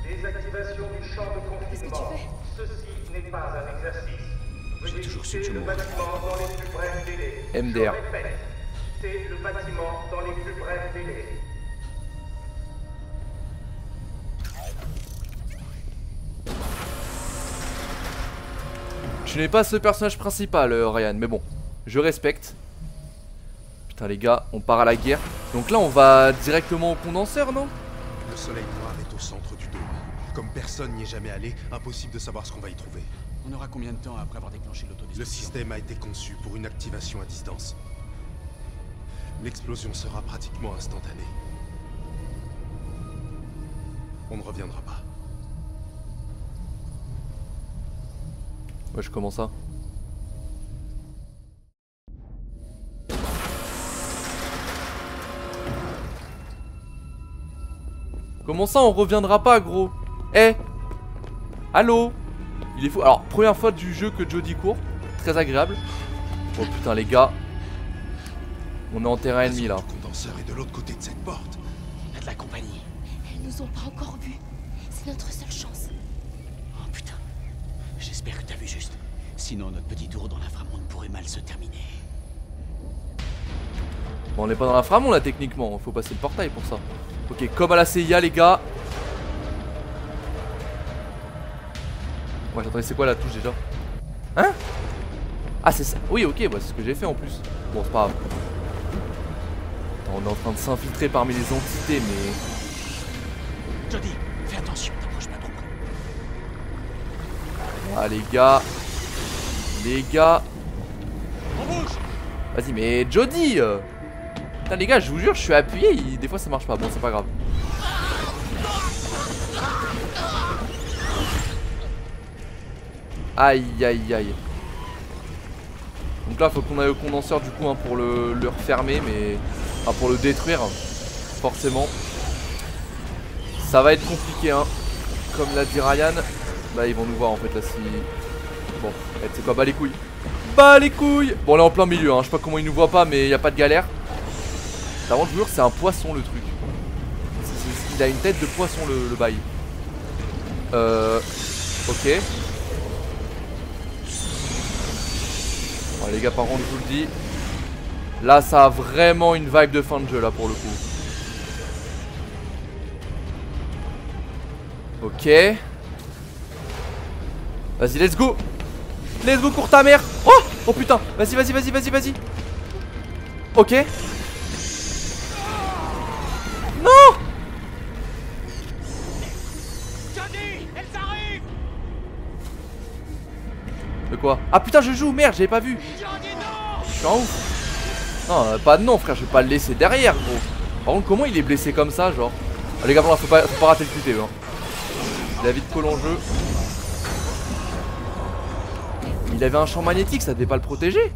J: Désactivation du champ de
E: Qu'est-ce que tu
J: confinement.
E: fais?
J: Ceci n'est pas un exercice.
H: J'ai toujours su que je
J: quitter le
H: mourrais.
J: bâtiment dans les plus brefs délais.
A: MDR.
J: Je répète, quitter le bâtiment dans les plus brefs délais.
A: Tu n'es pas ce personnage principal, Ryan, mais bon, je respecte. Putain les gars, on part à la guerre. Donc là on va directement au condenseur, non?
B: Le soleil noir est au centre du dôme. Comme personne n'y est jamais allé, impossible de savoir ce qu'on va y trouver.
H: On aura combien de temps après avoir déclenché
B: Le
H: l'autodestruction?
B: système a été conçu pour une activation à distance. L'explosion sera pratiquement instantanée. On ne reviendra pas.
A: Ouais, je commence ça. Comment ça on reviendra pas, gros? Eh, allô? Il est fou. Alors, première fois du jeu que Jodie court. Très agréable. Oh putain les gars. On est en terrain ennemi là.
B: Le condenseur est de l'autre côté de cette porte.
H: On a de la compagnie.
E: Elles nous ont pas encore vus. C'est notre seule chance.
H: Oh putain. J'espère que t'as vu juste. Sinon, notre petit tour dans l'inframonde pourrait mal se terminer.
A: Bon, on n'est pas dans l'inframonde là techniquement, faut passer le portail pour ça. Ok, comme à la CIA les gars. Ouais, attendez, c'est quoi la touche déjà? Hein? Ah, c'est ça. Oui, ok, bah, c'est ce que j'ai fait en plus. Bon, c'est pas grave. Attends, on est en train de s'infiltrer parmi les entités, mais...
H: Jody, fais attention, t'approches pas trop.
A: Ah, les gars. Les gars.
H: On bouge.
A: Vas-y, mais Jody Putain, les gars, je vous jure, je suis appuyé, des fois ça marche pas. Bon, c'est pas grave. Aïe, aïe, aïe. Donc là, faut qu'on aille au condenseur du coup hein, pour le refermer, mais... Enfin, pour le détruire, forcément. Ça va être compliqué, hein. Comme l'a dit Ryan. Là, ils vont nous voir en fait, là, si... Bon, c'est quoi, bah les couilles. Bah les couilles. Bon, on est en plein milieu, hein. Je sais pas comment ils nous voient pas, mais y a pas de galère. Avant, je vous jure, c'est un poisson le truc. Il a une tête de poisson le bail. Ok. Bon, les gars, par contre, je vous le dis. Là, ça a vraiment une vibe de fin de jeu, là, pour le coup. Ok. Vas-y, let's go. Let's go, cours ta mère. Oh, oh putain. Vas-y, vas-y, vas-y, vas-y, vas-y. Ok. Non.
H: Jody, elles arrivent.
A: De quoi? Ah putain, je joue, merde, j'avais pas vu.
H: Jody, non.
A: Je suis en ouf. Non, pas de non, frère, je vais pas le laisser derrière, gros. Par contre, comment il est blessé comme ça, genre? Ah, les gars, bon, là, faut pas rater le QT, hein. Il a vite collé en jeu. Il avait un champ magnétique, ça devait pas le protéger.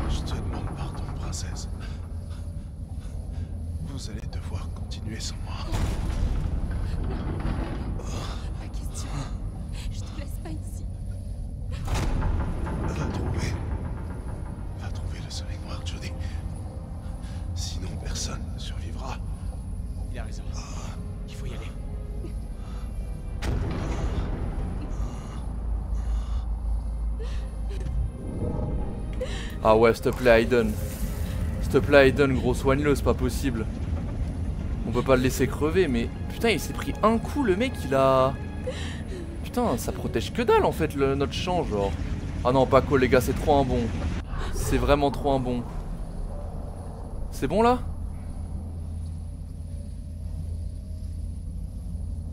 B: Je te demande pardon, princesse. Vous allez devoir continuer sans moi.
E: Pas question. Je te laisse pas ici.
B: Va trouver le soleil noir, Jody. Sinon, personne ne survivra.
H: Il a raison. Il faut y aller.
A: Ah ouais, s'il te plaît, Aiden. S'il te plaît, Aiden, gros, soigne-le, c'est pas possible. On peut pas le laisser crever, mais... Putain, il s'est pris un coup, le mec, il a... Putain, ça protège que dalle, en fait, notre champ, genre. Ah non, pas cool, les gars, c'est trop un bon. C'est vraiment trop un bon. C'est bon, là?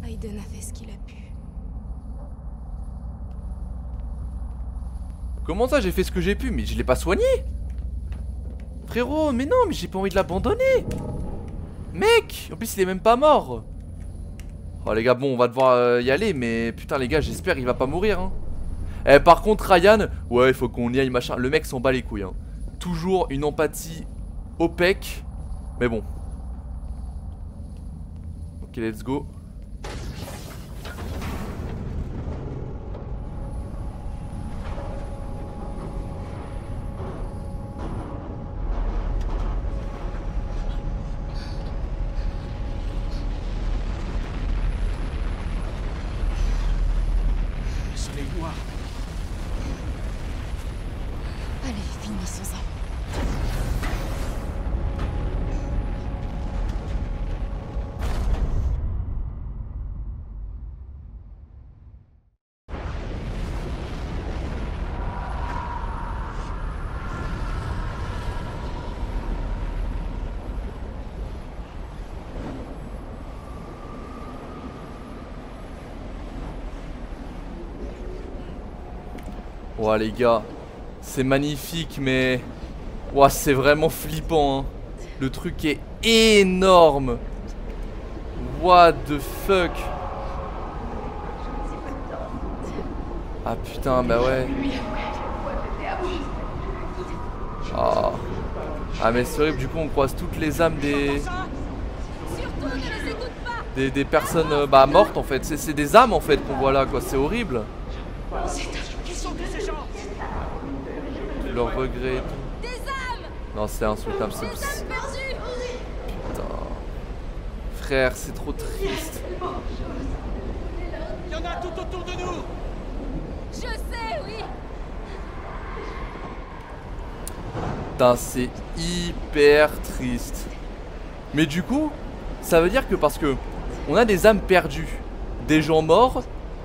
E: Aiden a fait ce qu'il a pu.
A: Comment ça, j'ai fait ce que j'ai pu? Mais je l'ai pas soigné. Frérot, mais non, mais j'ai pas envie de l'abandonner. Mec, en plus il est même pas mort. Oh les gars, bon, on va devoir y aller. Mais putain les gars, j'espère qu'il va pas mourir hein. Eh, par contre Ryan, ouais, il faut qu'on y aille machin. Le mec s'en bat les couilles hein. Toujours une empathie au pec. Mais bon. Ok, let's go.
E: Allez, finissons-en.
A: Ouah les gars, c'est magnifique mais... Ouah c'est vraiment flippant hein. Le truc est énorme. What the fuck. Ah putain bah ouais. Ah, ah mais c'est horrible, du coup on croise toutes les âmes des personnes bah mortes en fait. C'est des âmes en fait qu'on voit là quoi, c'est horrible. Leur regret. Non c'est insultable. Putain. frère, c'est trop triste.
H: Il y en a tout autour de nous.
E: Je sais, oui.
A: Putain, c'est hyper triste. Mais du coup, ça veut dire que parce que on a des âmes perdues, des gens morts,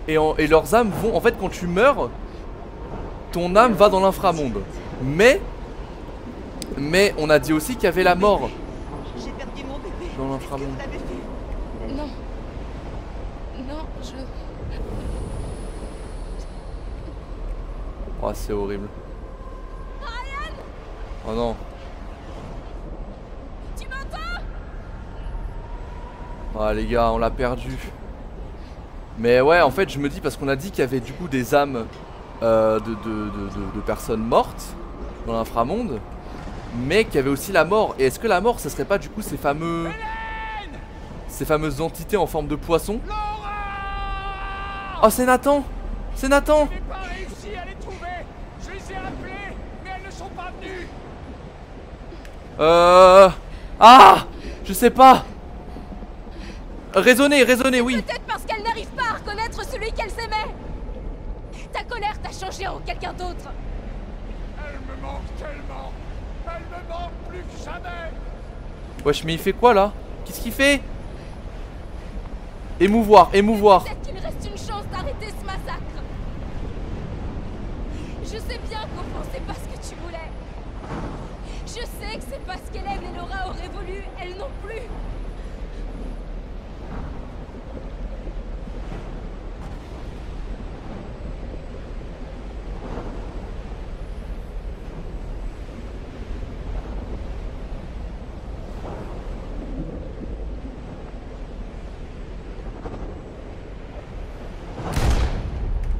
A: et leurs âmes vont... En fait, quand tu meurs, ton âme va dans l'inframonde. Mais on a dit aussi qu'il y avait la mort
K: J'ai perdu mon bébé.
A: dans l'inframonde.
E: Non. Non, je...
A: Oh, c'est horrible. Oh non.
E: Tu m'entends?
A: Ah les gars, on l'a perdu. Mais ouais, en fait, je me dis, parce qu'on a dit qu'il y avait du coup des âmes de personnes mortes dans l'inframonde, mais qu'il y avait aussi la mort. Et est-ce que la mort, ce serait pas du coup ces fameuses entités en forme de poisson? Oh, c'est Nathan! C'est Nathan!
D: Je n'ai pas réussi à les trouver. Je les ai appelés, mais elles ne sont pas venues.
A: Ah! Je sais pas! Raisonnez, oui!
E: Peut-être parce qu'elle n'arrive pas à reconnaître celui qu'elle s'aimait. Ta colère t'a changé en quelqu'un d'autre.
D: Elle me manque tellement. Elle me manque plus que jamais.
A: Wesh, mais il fait quoi là? Qu'est-ce qu'il fait? Émouvoir.
E: Peut-être qu'il reste une chance d'arrêter ce massacre. Je sais bien qu'au fond c'est pas ce que tu voulais. Je sais que c'est pas ce qu'Hélène et Laura auraient voulu, elles non plus.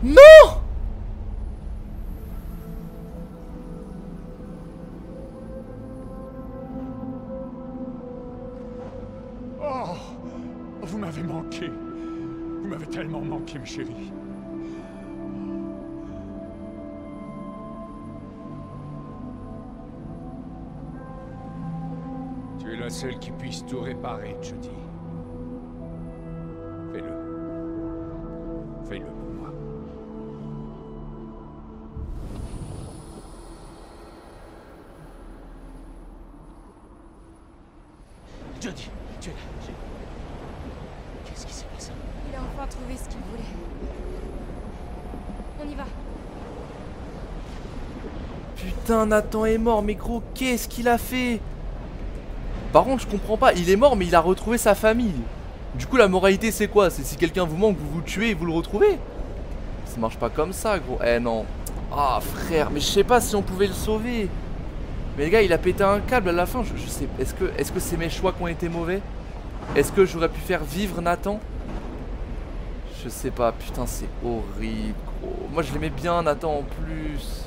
A: Non!
D: Oh, vous m'avez manqué. Vous m'avez tellement manqué, mes chéris. Tu es la seule qui puisse tout réparer, Jodie. Fais-le. Fais-le pour moi.
H: Jodie, tu es là. Qu'est-ce qui s'est passé?
E: Il a enfin trouvé ce qu'il voulait. On y va.
A: Putain, Nathan est mort, mais gros, qu'est-ce qu'il a fait? Par contre, je comprends pas, il est mort, mais il a retrouvé sa famille. Du coup, la moralité, c'est quoi? C'est si quelqu'un vous manque, vous vous tuez et vous le retrouvez? Ça marche pas comme ça, gros. Eh non. Ah, frère, mais je sais pas si on pouvait le sauver. Mais les gars, il a pété un câble à la fin. Je sais. Est-ce que c'est mes choix qui ont été mauvais? Est-ce que j'aurais pu faire vivre Nathan? Je sais pas. Putain, c'est horrible, gros. Moi, je l'aimais bien, Nathan, en plus.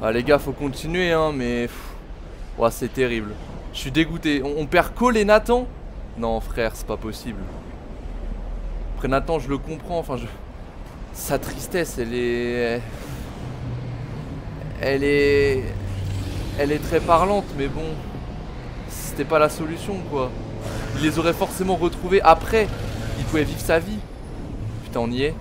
A: Ah les gars, faut continuer hein, mais... Ouais, c'est terrible. Je suis dégoûté. On perd Cole et Nathan? Non frère, c'est pas possible. Après Nathan, je le comprends, enfin je... Sa tristesse, elle est... Elle est très parlante, mais bon... C'était pas la solution quoi. Il les aurait forcément retrouvés après. Il pouvait vivre sa vie. Putain, on y est.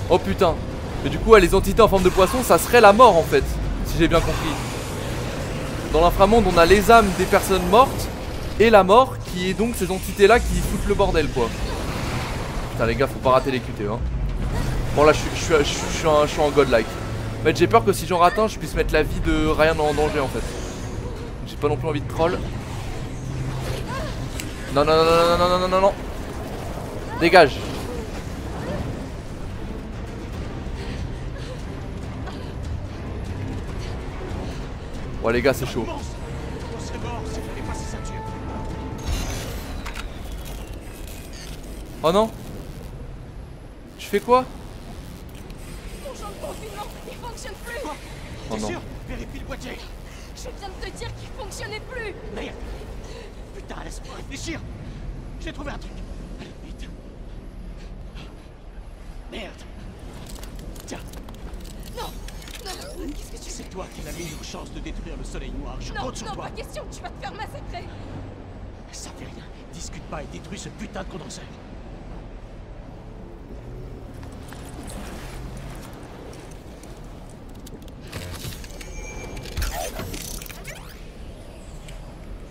A: Oh putain. Mais du coup les entités en forme de poisson, ça serait la mort en fait, si j'ai bien compris. Dans l'inframonde on a les âmes des personnes mortes et la mort qui est donc ces entités là qui foutent le bordel quoi. Putain les gars, faut pas rater les QTE hein. Bon là je suis en godlike. En fait j'ai peur que si j'en rate un, je puisse mettre la vie de Ryan en danger en fait. J'ai pas non plus envie de troll. Non non non non non non non non non. Ouais les gars, c'est chaud.
H: On serait mort si fallait pas ces ceintures.
A: Oh non. Je fais quoi?
C: Mon champ de confinement, il fonctionne plus.
A: Oh
H: T'es
A: non.
H: sûr? Vérifie le boîtier.
C: Je viens de te dire qu'il fonctionnait plus.
H: Merde. Putain, laisse-moi réfléchir. J'ai trouvé un truc. Allez, vite. Merde. Tiens.
C: Non, qu'est-ce que tu fais?
H: C'est toi qui as la meilleure chance de détruire le soleil noir. Je
C: Non,
H: compte sur
C: non,
H: toi.
C: pas question, tu vas te faire massacrer.
H: Ça fait rien. Discute pas et détruis ce putain de condenseur.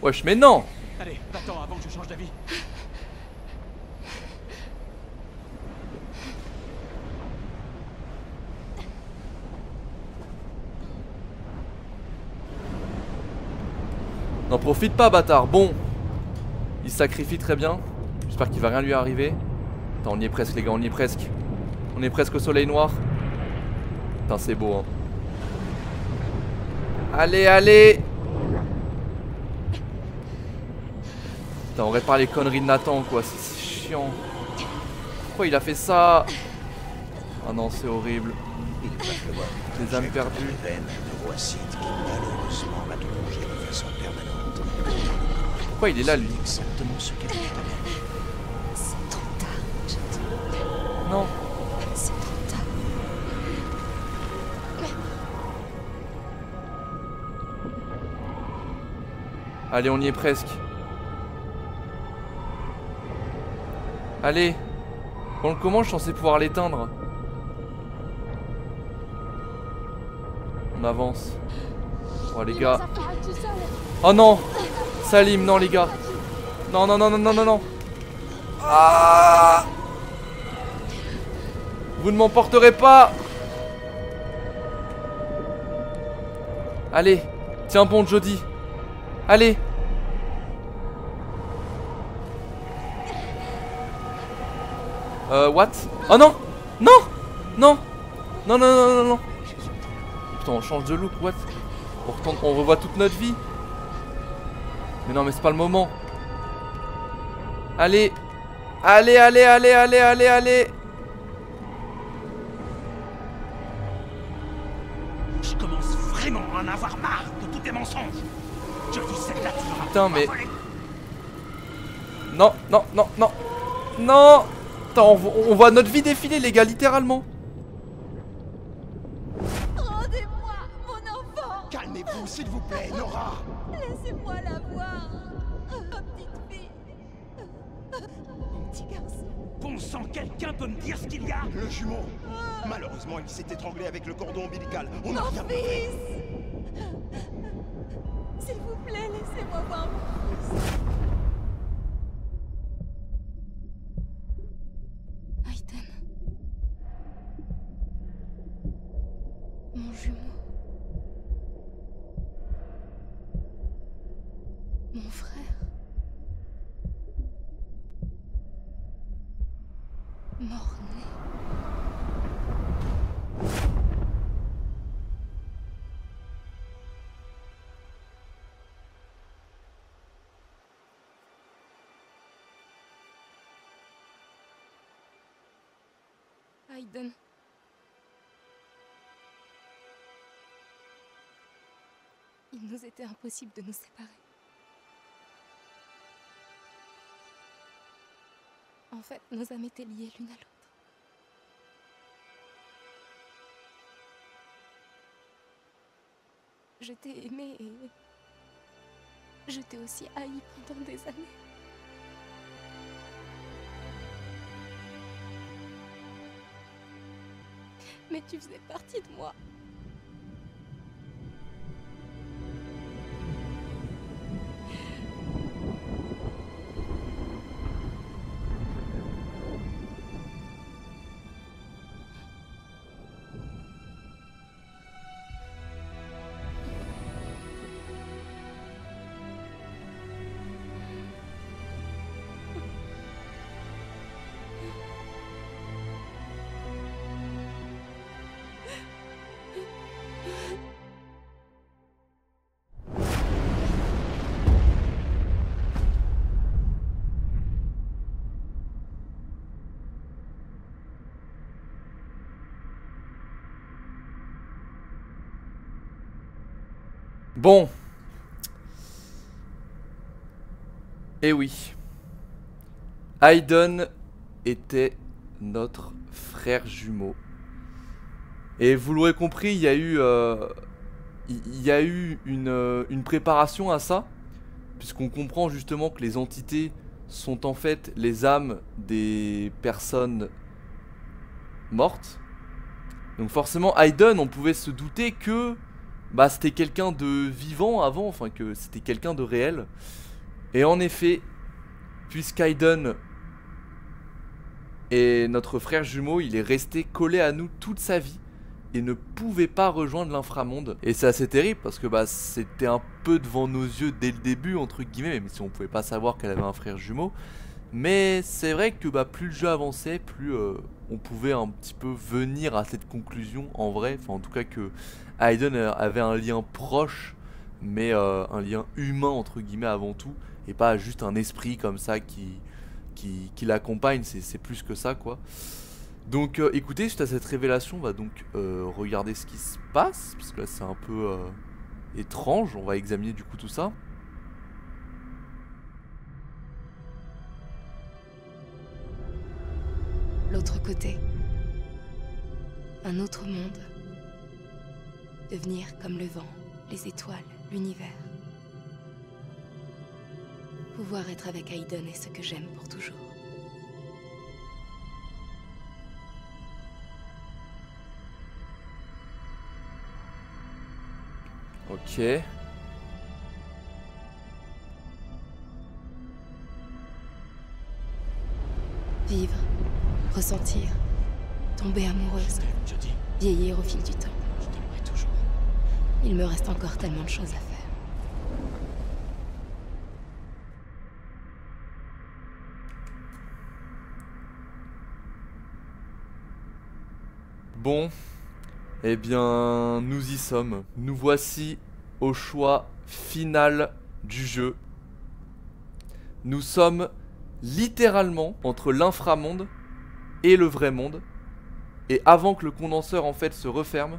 A: Wesh, mais non.
H: Allez, va-t'en avant que je change d'avis.
A: N'en profite pas, bâtard. Bon. Il se sacrifie très bien. J'espère qu'il va rien lui arriver. Attends, on y est presque, les gars, on y est presque. On est presque au soleil noir. Putain, c'est beau, hein. Allez, allez. Putain, on répare les conneries de Nathan, quoi. C'est chiant. Pourquoi il a fait ça? Ah non, c'est horrible. Les âmes perdues. Pourquoi il est là, lui?
K: Exactement ce qu'elle est. C'est trop tard, Jody.
A: Non.
K: C'est trop tard.
A: Allez, on y est presque. Allez. Bon, comment je suis censé pouvoir l'éteindre? On avance. Oh les gars. Oh non. Salim, non les gars. Non, non, non, non, non, non, non. Ah, vous ne m'emporterez pas. Allez. Tiens bon, Jody. Allez. What? Oh non. Non. Non. Non, non, non, non, non. Putain, on change de look, what? On retourne, on revoit toute notre vie. Mais non, mais c'est pas le moment. Allez. Allez, allez, allez, allez, allez, allez.
H: Je commence vraiment à en avoir marre de tous tes mensonges. Je dis celle-là, tu l'auras
A: Putain,
H: pas
A: mais...
H: volée.
A: Non, non, non, non. Non. Attends, on voit notre vie défiler, les gars, littéralement.
C: Rendez-moi mon enfant.
F: Calmez-vous, s'il vous plaît, Nora.
C: Laissez-moi la voir. Ma petite fille. Mon petit garçon.
H: Bon sang, quelqu'un peut me dire ce qu'il y a?
F: Le jumeau. Malheureusement, il s'est étranglé avec le cordon ombilical. On n'a
C: Mon
F: rien pu.
C: fils. S'il vous plaît, laissez-moi voir mon fils.
E: Aiden. Mon jumeau. Mon frère. Mort-né. Aiden. Il nous était impossible de nous séparer. En fait, nos âmes étaient liées l'une à l'autre. Je t'ai aimé et je t'ai aussi haï pendant des années. Mais tu faisais partie de moi.
A: Bon. Eh oui. Aiden était notre frère jumeau. Et vous l'aurez compris, il y a eu une préparation à ça. Puisqu'on comprend justement que les entités sont en fait les âmes des personnes mortes. Donc forcément, Aiden, on pouvait se douter que bah, c'était quelqu'un de vivant avant, enfin que c'était quelqu'un de réel. Et en effet, puisqu'Aiden est notre frère jumeau, il est resté collé à nous toute sa vie et ne pouvait pas rejoindre l'inframonde. Et c'est assez terrible parce que bah, c'était un peu devant nos yeux dès le début, entre guillemets, même si on pouvait pas savoir qu'elle avait un frère jumeau. Mais c'est vrai que bah, plus le jeu avançait, plus on pouvait un petit peu venir à cette conclusion en vrai. Enfin en tout cas que Aiden avait un lien proche, mais un lien humain entre guillemets avant tout. Et pas juste un esprit comme ça qui l'accompagne, c'est plus que ça quoi. Donc écoutez, suite à cette révélation, on va donc regarder ce qui se passe. Parce que là c'est un peu étrange, on va examiner du coup tout ça.
E: L'autre côté. Un autre monde. Devenir comme le vent, les étoiles, l'univers. Pouvoir être avec Aiden est ce que j'aime pour toujours.
A: Ok.
E: Vivre, ressentir, tomber amoureuse, vieillir au fil du temps.
I: Je t'aimerai toujours.
E: Il me reste encore tellement de choses à faire.
A: Bon, eh bien, nous y sommes. Nous voici au choix final du jeu. Nous sommes littéralement entre l'inframonde et le vrai monde. Et avant que le condenseur en fait se referme,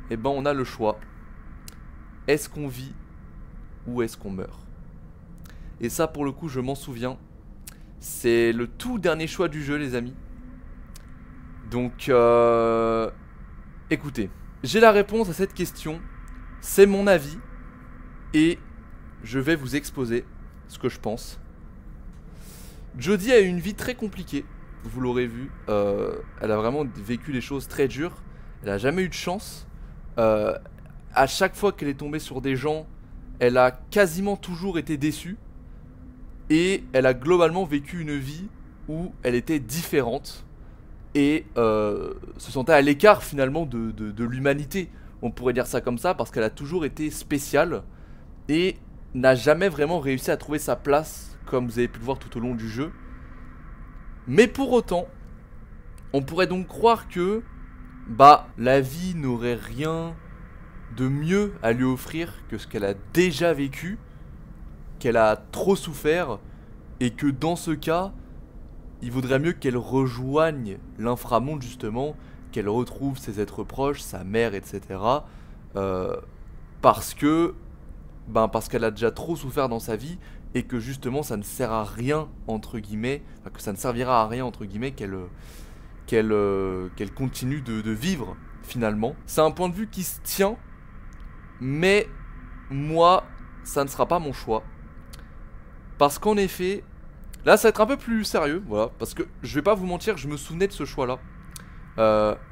A: eh ben on a le choix. Est-ce qu'on vit ou est-ce qu'on meurt? Et ça pour le coup je m'en souviens. C'est le tout dernier choix du jeu les amis. Donc écoutez, j'ai la réponse à cette question. C'est mon avis. Et je vais vous exposer ce que je pense. Jodie a eu une vie très compliquée. Vous l'aurez vu. Elle a vraiment vécu des choses très dures. Elle a jamais eu de chance. À chaque fois qu'elle est tombée sur des gens, elle a quasiment toujours été déçue. Et elle a globalement vécu une vie où elle était différente. Et se sentait à l'écart finalement de l'humanité. On pourrait dire ça comme ça parce qu'elle a toujours été spéciale. Et n'a jamais vraiment réussi à trouver sa place, comme vous avez pu le voir tout au long du jeu. Mais pour autant, on pourrait donc croire que bah, la vie n'aurait rien de mieux à lui offrir que ce qu'elle a déjà vécu, qu'elle a trop souffert, et que dans ce cas, il vaudrait mieux qu'elle rejoigne l'inframonde justement, qu'elle retrouve ses êtres proches, sa mère, etc. Parce qu'elle a déjà trop souffert dans sa vie et que justement ça ne sert à rien entre guillemets, enfin, que ça ne servira à rien entre guillemets qu'elle continue de vivre finalement. C'est un point de vue qui se tient, mais moi ça ne sera pas mon choix. Parce qu'en effet, là ça va être un peu plus sérieux, voilà, parce que je vais pas vous mentir, je me souvenais de ce choix là.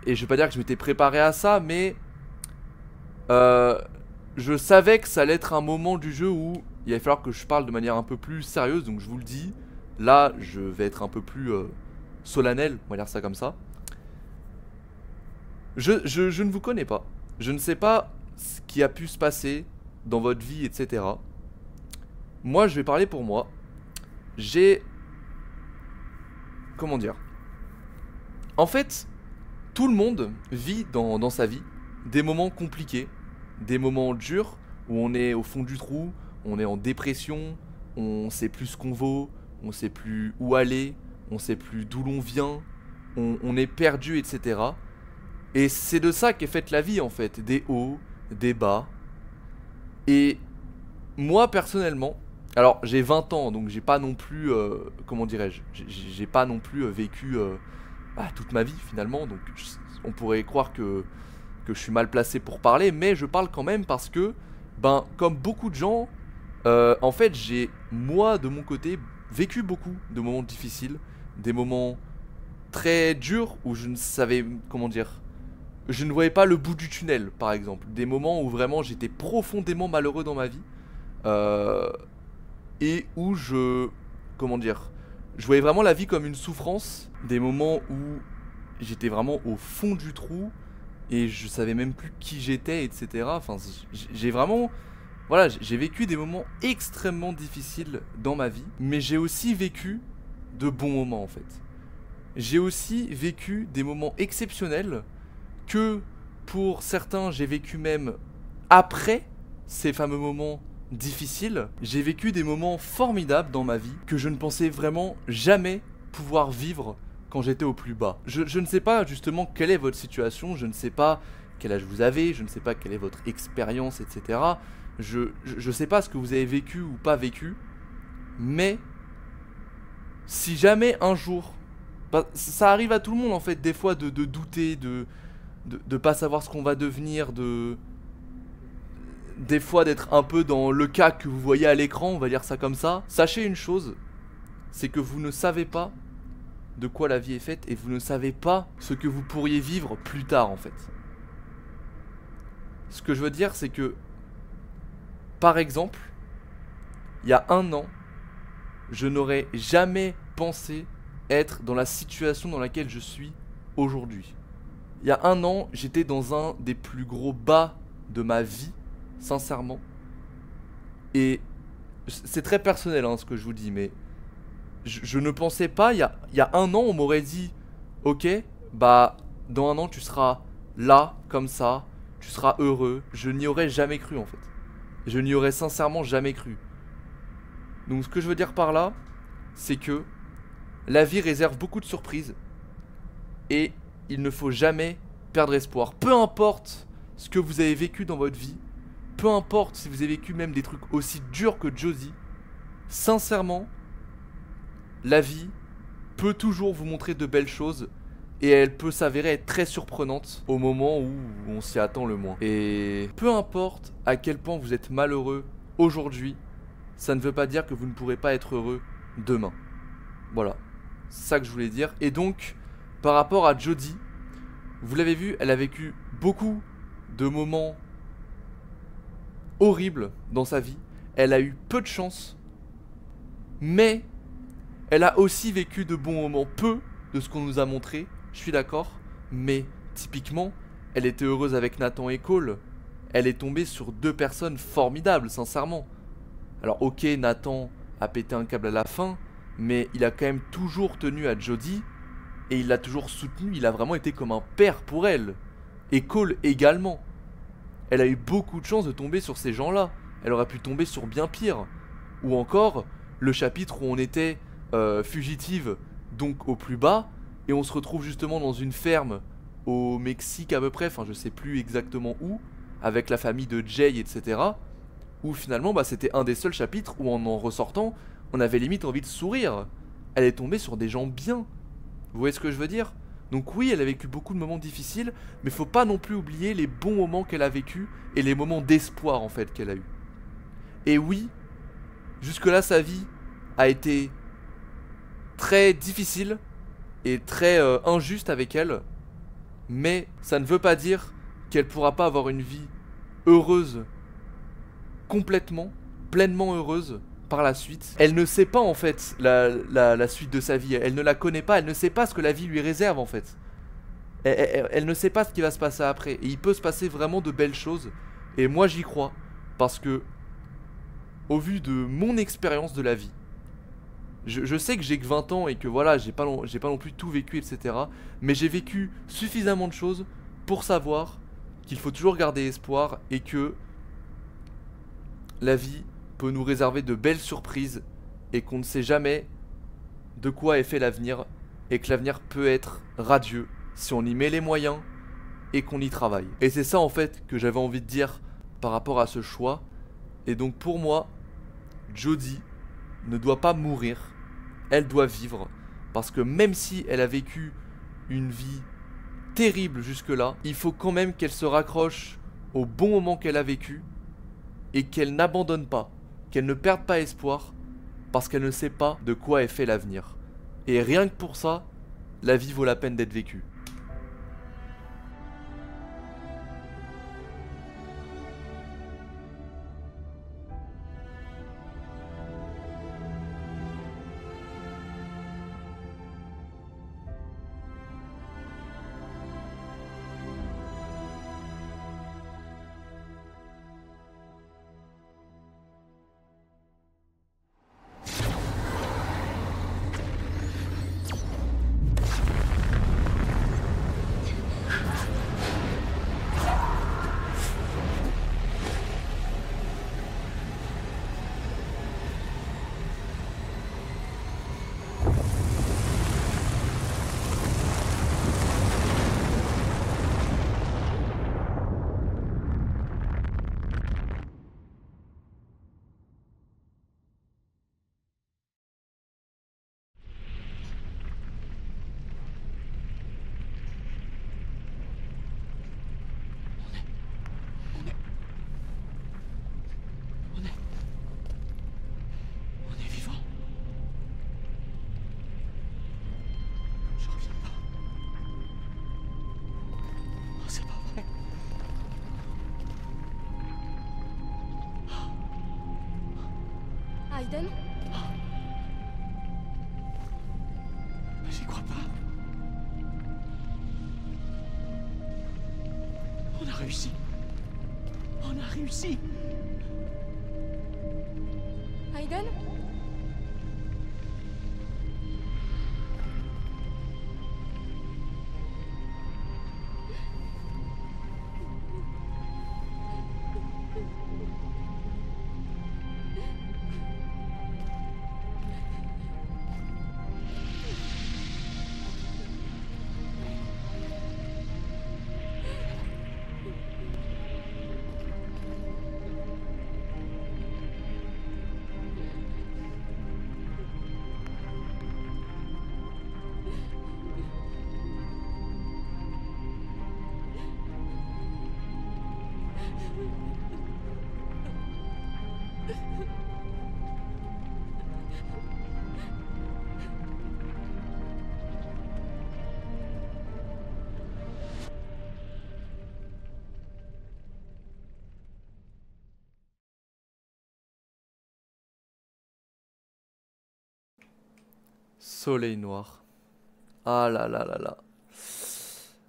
A: Et je vais pas dire que je m'étais préparé à ça, mais je savais que ça allait être un moment du jeu où il allait falloir que je parle de manière un peu plus sérieuse, donc je vous le dis. Là, je vais être un peu plus solennel, on va dire ça comme ça. Je ne vous connais pas. Je ne sais pas ce qui a pu se passer dans votre vie, etc. Moi, je vais parler pour moi. J'ai... Comment dire? En fait, tout le monde vit dans sa vie des moments compliqués, des moments durs, où on est au fond du trou, on est en dépression, on sait plus ce qu'on vaut, on sait plus où aller, on sait plus d'où l'on vient, on est perdu, etc. Et c'est de ça qu'est faite la vie en fait, des hauts, des bas. Et moi personnellement, alors j'ai 20 ans donc j'ai pas non plus, comment dirais-je, j'ai pas non plus vécu toute ma vie finalement, donc on pourrait croire que je suis mal placé pour parler, mais je parle quand même parce que, comme beaucoup de gens, en fait j'ai, moi de mon côté, vécu beaucoup de moments difficiles, des moments très durs où je ne savais, comment dire, je ne voyais pas le bout du tunnel par exemple, des moments où vraiment j'étais profondément malheureux dans ma vie, et où comment dire, je voyais vraiment la vie comme une souffrance, des moments où j'étais vraiment au fond du trou et je savais même plus qui j'étais, etc. Enfin, j'ai vraiment, voilà, j'ai vécu des moments extrêmement difficiles dans ma vie, mais j'ai aussi vécu de bons moments en fait. J'ai aussi vécu des moments exceptionnels que pour certains j'ai vécu même après ces fameux moments difficiles. J'ai vécu des moments formidables dans ma vie que je ne pensais vraiment jamais pouvoir vivre quand j'étais au plus bas. Je ne sais pas justement quelle est votre situation, je ne sais pas quel âge vous avez, je ne sais pas quelle est votre expérience, etc. Je sais pas ce que vous avez vécu ou pas vécu, mais si jamais un jour, ça arrive à tout le monde en fait des fois de douter, de pas savoir ce qu'on va devenir, des fois d'être un peu dans le cas que vous voyez à l'écran, on va dire ça comme ça. Sachez une chose, c'est que vous ne savez pas de quoi la vie est faite et vous ne savez pas ce que vous pourriez vivre plus tard en fait. Ce que je veux dire c'est que, par exemple, il y a 1 an, je n'aurais jamais pensé être dans la situation dans laquelle je suis aujourd'hui. Il y a 1 an, j'étais dans un des plus gros bas de ma vie, sincèrement. Et c'est très personnel ce que je vous dis, mais je ne pensais pas, il y a 1 an, on m'aurait dit, ok, dans 1 an tu seras là, comme ça, tu seras heureux. Je n'y aurais jamais cru en fait. Je n'y aurais sincèrement jamais cru. Donc ce que je veux dire par là, c'est que la vie réserve beaucoup de surprises et il ne faut jamais perdre espoir. Peu importe ce que vous avez vécu dans votre vie, peu importe si vous avez vécu même des trucs aussi durs que Josie, sincèrement, la vie peut toujours vous montrer de belles choses et elle peut s'avérer être très surprenante au moment où on s'y attend le moins. Et peu importe à quel point vous êtes malheureux aujourd'hui, ça ne veut pas dire que vous ne pourrez pas être heureux demain. Voilà, c'est ça que je voulais dire. Et donc, par rapport à Jodie, vous l'avez vu, elle a vécu beaucoup de moments horribles dans sa vie. Elle a eu peu de chance, mais elle a aussi vécu de bons moments, peu de ce qu'on nous a montré, je suis d'accord, mais typiquement, elle était heureuse avec Nathan et Cole. Elle est tombée sur 2 personnes formidables, sincèrement. Alors ok, Nathan a pété un câble à la fin, mais il a quand même toujours tenu à Jodie, et il l'a toujours soutenue, il a vraiment été comme un père pour elle. Et Cole également. Elle a eu beaucoup de chance de tomber sur ces gens-là. Elle aurait pu tomber sur bien pire. Ou encore, le chapitre où on était fugitive, donc au plus bas, et on se retrouve justement dans une ferme au Mexique à peu près, enfin je sais plus exactement où, avec la famille de Jay, etc. Où finalement c'était un des seuls chapitres où en ressortant, on avait limite envie de sourire. Elle est tombée sur des gens bien. Vous voyez ce que je veux dire? Donc oui, elle a vécu beaucoup de moments difficiles, mais faut pas non plus oublier les bons moments qu'elle a vécu et les moments d'espoir en fait qu'elle a eu. Et oui, jusque là sa vie a été très difficile et très injuste avec elle, mais ça ne veut pas dire qu'elle pourra pas avoir une vie heureuse, complètement, pleinement heureuse par la suite. Elle ne sait pas en fait la suite de sa vie, elle ne la connaît pas, elle ne sait pas ce que la vie lui réserve en fait. Elle ne sait pas ce qui va se passer après, et il peut se passer vraiment de belles choses, et moi j'y crois, parce que au vu de mon expérience de la vie, je sais que j'ai que 20 ans et que voilà, j'ai pas non plus tout vécu, etc. Mais j'ai vécu suffisamment de choses pour savoir qu'il faut toujours garder espoir et que la vie peut nous réserver de belles surprises et qu'on ne sait jamais de quoi est fait l'avenir et que l'avenir peut être radieux si on y met les moyens et qu'on y travaille. Et c'est ça en fait que j'avais envie de dire par rapport à ce choix, Et donc pour moi, Jodie ne doit pas mourir. Elle doit vivre. Parce que même si elle a vécu une vie terrible jusque-là, il faut quand même qu'elle se raccroche au bon moment qu'elle a vécu et qu'elle n'abandonne pas, qu'elle ne perde pas espoir parce qu'elle ne sait pas de quoi est fait l'avenir. Et rien que pour ça, la vie vaut la peine d'être vécue.
E: Aiden?
D: J'y crois pas. On a réussi. On a réussi.
E: Aiden?
A: Soleil noir. Ah là là là là.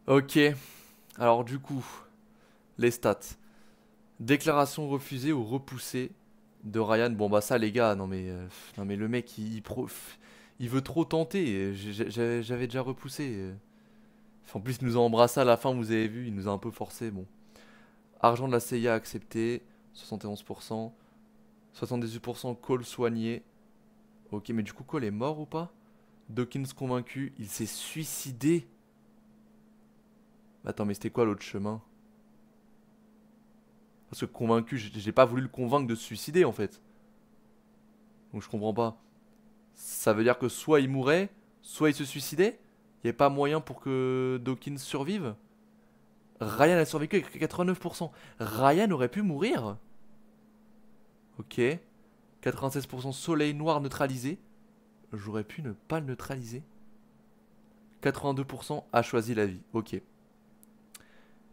A: Ok. Alors du coup, les stats. Déclaration refusée ou repoussée de Ryan. Bon bah ça les gars, non mais le mec il veut trop tenter. J'avais déjà repoussé. En plus il nous a embrassé à la fin, vous avez vu, il nous a un peu forcé. Bon. Argent de la CIA accepté, 71%. 78% Cole soigné. Ok, mais du coup Cole est mort ou pas? Dawkins convaincu, il s'est suicidé. Attends, mais c'était quoi l'autre chemin? Parce que convaincu, j'ai pas voulu le convaincre de se suicider en fait. Donc je comprends pas. Ça veut dire que soit il mourait, soit il se suicidait? Il n'y avait pas moyen pour que Dawkins survive? Ryan a survécu avec 89%. Ryan aurait pu mourir? Ok. 96% soleil noir neutralisé. J'aurais pu ne pas le neutraliser. 82% a choisi la vie. Ok.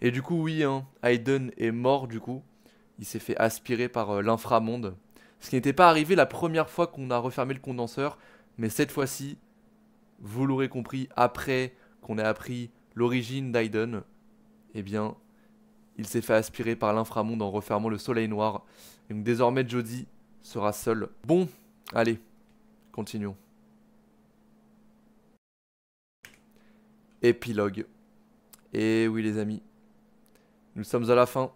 A: Et du coup, oui, hein, Aiden est mort du coup. Il s'est fait aspirer par l'inframonde. Ce qui n'était pas arrivé la première fois qu'on a refermé le condenseur. Mais cette fois-ci, vous l'aurez compris, après qu'on ait appris l'origine d'Aiden, eh bien, il s'est fait aspirer par l'inframonde en refermant le soleil noir. Et donc désormais, Jodie sera seule. Bon, allez, continuons. Épilogue. Et oui les amis, nous sommes à la fin.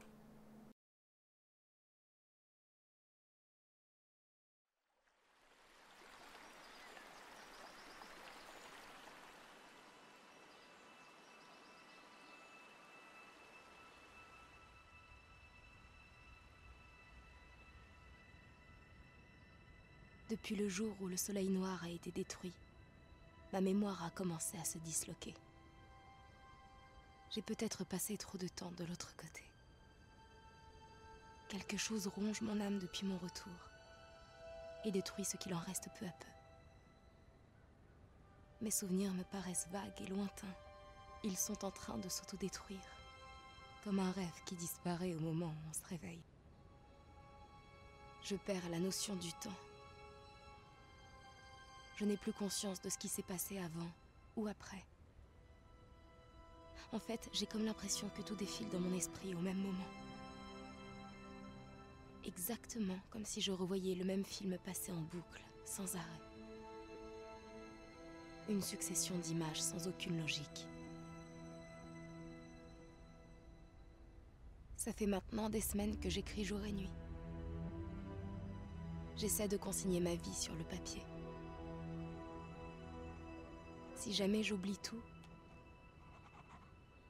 E: Depuis le jour où le soleil noir a été détruit, ma mémoire a commencé à se disloquer. J'ai peut-être passé trop de temps de l'autre côté. Quelque chose ronge mon âme depuis mon retour et détruit ce qu'il en reste peu à peu. Mes souvenirs me paraissent vagues et lointains. Ils sont en train de s'autodétruire, comme un rêve qui disparaît au moment où on se réveille. Je perds la notion du temps. Je n'ai plus conscience de ce qui s'est passé avant ou après. En fait, j'ai comme l'impression que tout défile dans mon esprit au même moment. Exactement comme si je revoyais le même film passer en boucle, sans arrêt. Une succession d'images sans aucune logique. Ça fait maintenant des semaines que j'écris jour et nuit. J'essaie de consigner ma vie sur le papier. Si jamais j'oublie tout,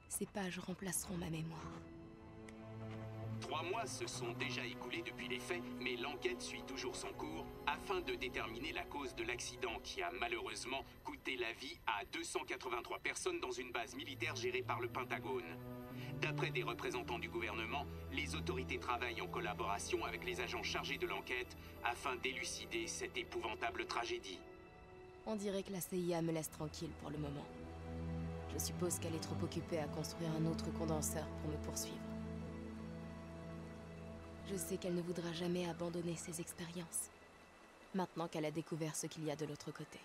E: ces pages remplaceront ma mémoire.
L: 3 mois se sont déjà écoulés depuis les faits, mais l'enquête suit toujours son cours afin de déterminer la cause de l'accident qui a malheureusement coûté la vie à 283 personnes dans une base militaire gérée par le Pentagone. D'après des représentants du gouvernement, les autorités travaillent en collaboration avec les agents chargés de l'enquête afin d'élucider cette épouvantable tragédie.
E: On dirait que la CIA me laisse tranquille pour le moment. Je suppose qu'elle est trop occupée à construire un autre condenseur pour me poursuivre. Je sais qu'elle ne voudra jamais abandonner ses expériences, maintenant qu'elle a découvert ce qu'il y a de l'autre côté.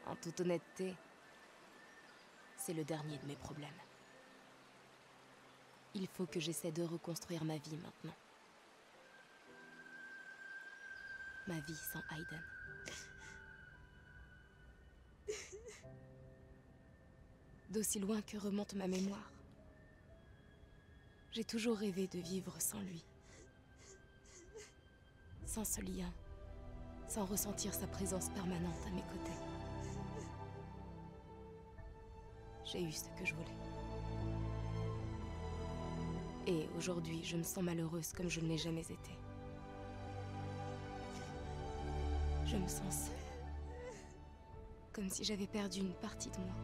E: En toute honnêteté, c'est le dernier de mes problèmes. Il faut que j'essaie de reconstruire ma vie maintenant. Ma vie sans Aiden. D'aussi loin que remonte ma mémoire, j'ai toujours rêvé de vivre sans lui. Sans ce lien, sans ressentir sa présence permanente à mes côtés. J'ai eu ce que je voulais. Et aujourd'hui, je me sens malheureuse comme je ne l'ai jamais été. Je me sens seule. Comme si j'avais perdu une partie de moi.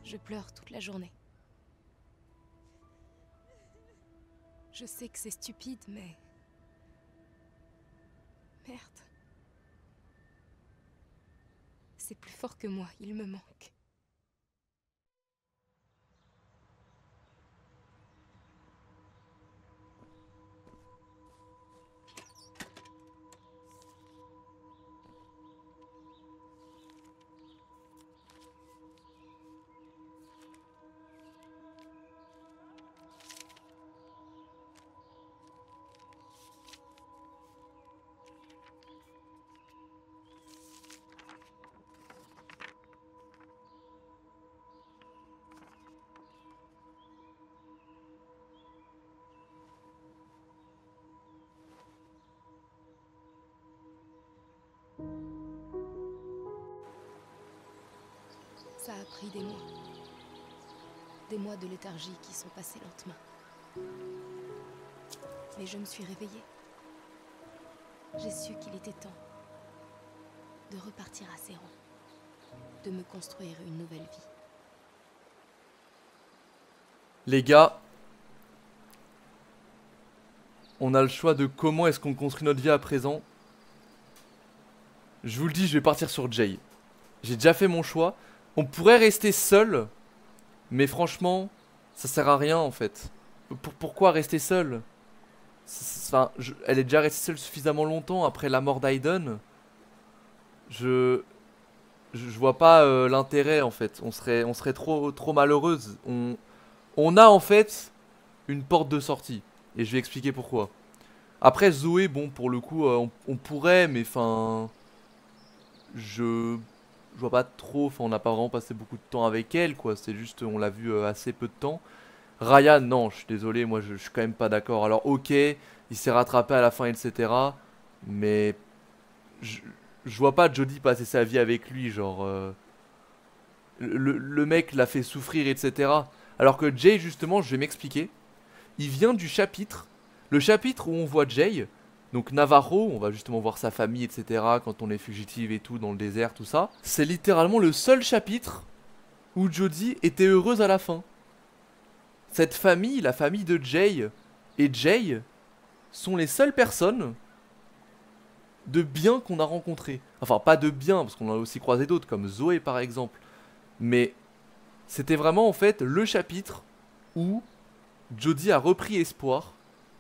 E: Je pleure toute la journée. Je sais que c'est stupide, mais... Merde. C'est plus fort que moi, il me manque. Ça a pris des mois. Des mois de léthargie qui sont passés lentement. Mais je me suis réveillée. J'ai su qu'il était temps de repartir à zéro, de me construire une nouvelle vie.
A: Les gars, on a le choix de comment est-ce qu'on construit notre vie à présent. Je vous le dis, je vais partir sur Jay. J'ai déjà fait mon choix. On pourrait rester seul, mais franchement, ça sert à rien en fait. Pourquoi rester seul? Enfin, elle est déjà restée seule suffisamment longtemps après la mort d'Aiden. Je vois pas l'intérêt en fait. On serait trop malheureuse. On a en fait une porte de sortie. Et je vais expliquer pourquoi. Après Zoé, bon pour le coup, on pourrait, mais enfin... Je vois pas trop, enfin on n'a pas vraiment passé beaucoup de temps avec elle quoi, c'est juste on l'a vu assez peu de temps. Ryan, non, je suis désolé, moi je suis quand même pas d'accord. Alors ok, il s'est rattrapé à la fin etc. Mais je vois pas Jodie passer sa vie avec lui, genre le mec l'a fait souffrir etc. Alors que Jay justement, je vais m'expliquer, il vient du chapitre Le chapitre où on voit Jay, donc Navarro, on va justement voir sa famille, etc. Quand on est fugitive et tout, dans le désert, tout ça. C'est littéralement le seul chapitre où Jodie était heureuse à la fin. Cette famille, la famille de Jay et Jay, sont les seules personnes de bien qu'on a rencontrées. Enfin, pas de bien, parce qu'on en a aussi croisé d'autres, comme Zoé par exemple. Mais c'était vraiment en fait le chapitre où Jodie a repris espoir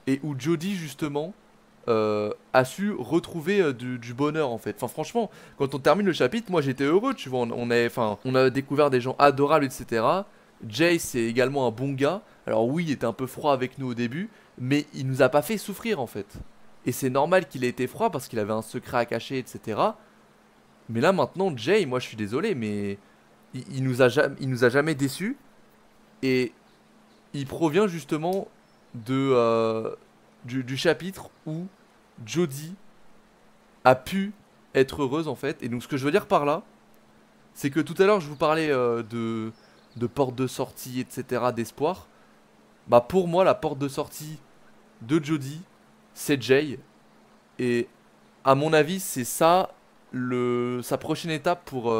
A: et où Jodie justement a su retrouver du bonheur en fait. Enfin franchement, quand on termine le chapitre, moi j'étais heureux, tu vois. On a découvert des gens adorables, etc. Jay c'est également un bon gars. Alors oui, il était un peu froid avec nous au début, mais il nous a pas fait souffrir en fait. Et c'est normal qu'il ait été froid parce qu'il avait un secret à cacher, etc. Mais là maintenant, Jay, moi je suis désolé, mais il nous a jamais déçus. Et il provient justement de du chapitre où Jodie a pu être heureuse en fait. Et donc ce que je veux dire par là, c'est que tout à l'heure je vous parlais de porte de sortie, etc., d'espoir. Bah pour moi la porte de sortie de Jodie, c'est Jay. Et à mon avis c'est ça sa prochaine étape pour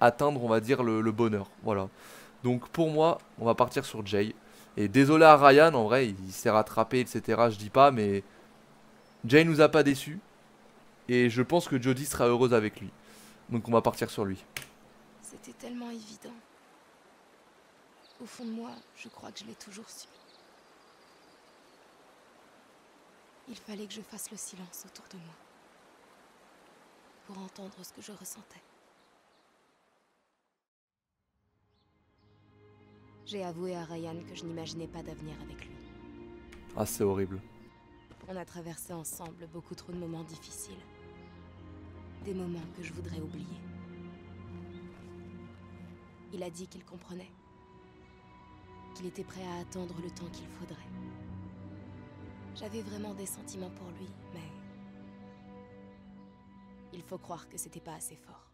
A: atteindre, on va dire, le bonheur. Voilà. Donc pour moi on va partir sur Jay. Et désolé à Ryan, en vrai, il s'est rattrapé, etc. Je dis pas, mais Jay nous a pas déçus. Et je pense que Jodie sera heureuse avec lui. Donc on va partir sur lui.
E: C'était tellement évident. Au fond de moi, je crois que je l'ai toujours su. Il fallait que je fasse le silence autour de moi. Pour entendre ce que je ressentais. J'ai avoué à Ryan que je n'imaginais pas d'avenir avec lui.
A: Ah, c'est horrible.
E: On a traversé ensemble beaucoup trop de moments difficiles. Des moments que je voudrais oublier. Il a dit qu'il comprenait. Qu'il était prêt à attendre le temps qu'il faudrait. J'avais vraiment des sentiments pour lui, mais... il faut croire que c'était pas assez fort.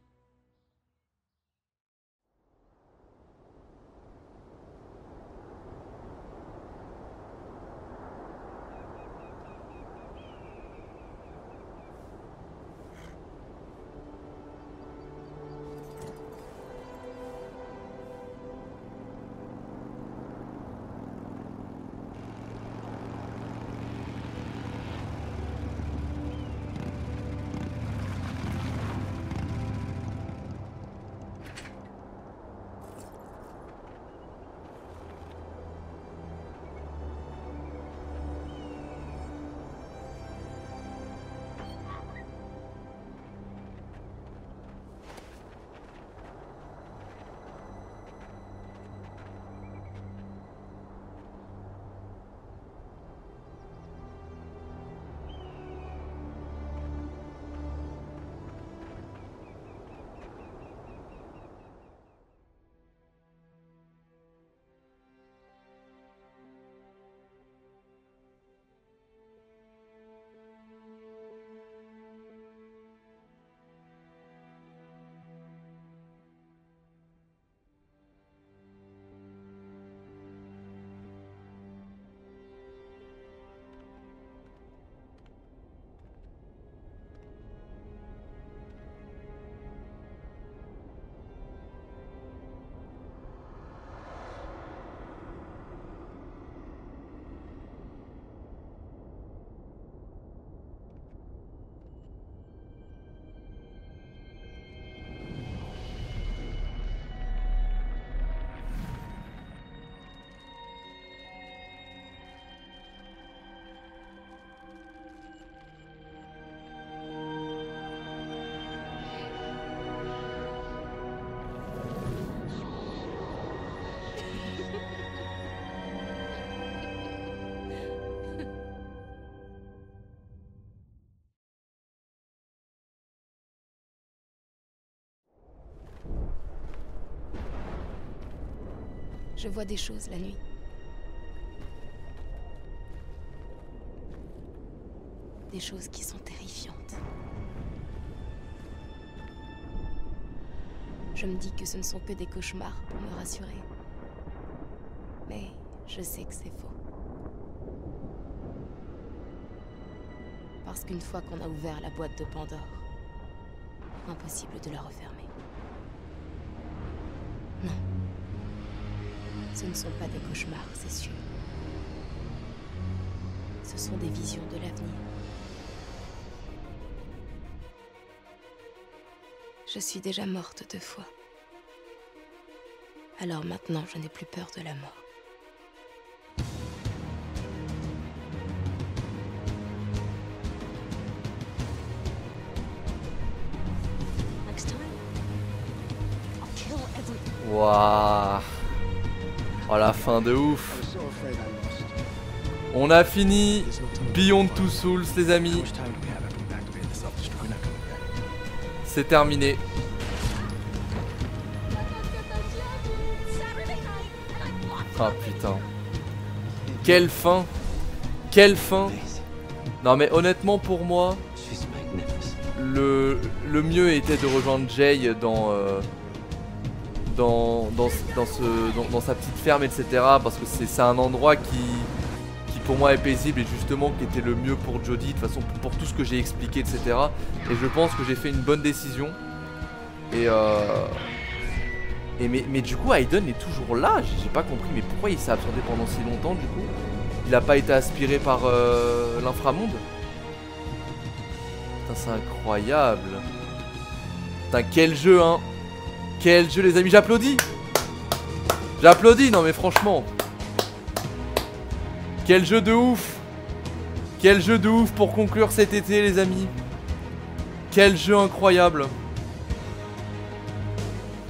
E: Je vois des choses la nuit. Des choses qui sont terrifiantes. Je me dis que ce ne sont que des cauchemars pour me rassurer. Mais je sais que c'est faux. Parce qu'une fois qu'on a ouvert la boîte de Pandore, impossible de la refermer. Non. Ce ne sont pas des cauchemars, c'est sûr. Ce sont des visions de l'avenir. Je suis déjà morte 2 fois. Alors maintenant, je n'ai plus peur de la mort.
A: Waouh. Oh, la fin de ouf. On a fini Beyond Two Souls, les amis. C'est terminé. Ah putain. Quelle fin. Quelle fin. Non mais honnêtement pour moi, le mieux était de rejoindre Jay dans sa petite ferme, etc. Parce que c'est un endroit qui pour moi est paisible et justement qui était le mieux pour Jodie, de toute façon pour tout ce que j'ai expliqué, etc. Et je pense que j'ai fait une bonne décision. Mais du coup Aiden est toujours là, j'ai pas compris, mais pourquoi il s'est absenté pendant si longtemps du coup? Il a pas été aspiré par l'inframonde? Putain c'est incroyable. Putain quel jeu hein. Quel jeu les amis, j'applaudis. J'applaudis, non mais franchement. Quel jeu de ouf. Quel jeu de ouf pour conclure cet été les amis. Quel jeu incroyable.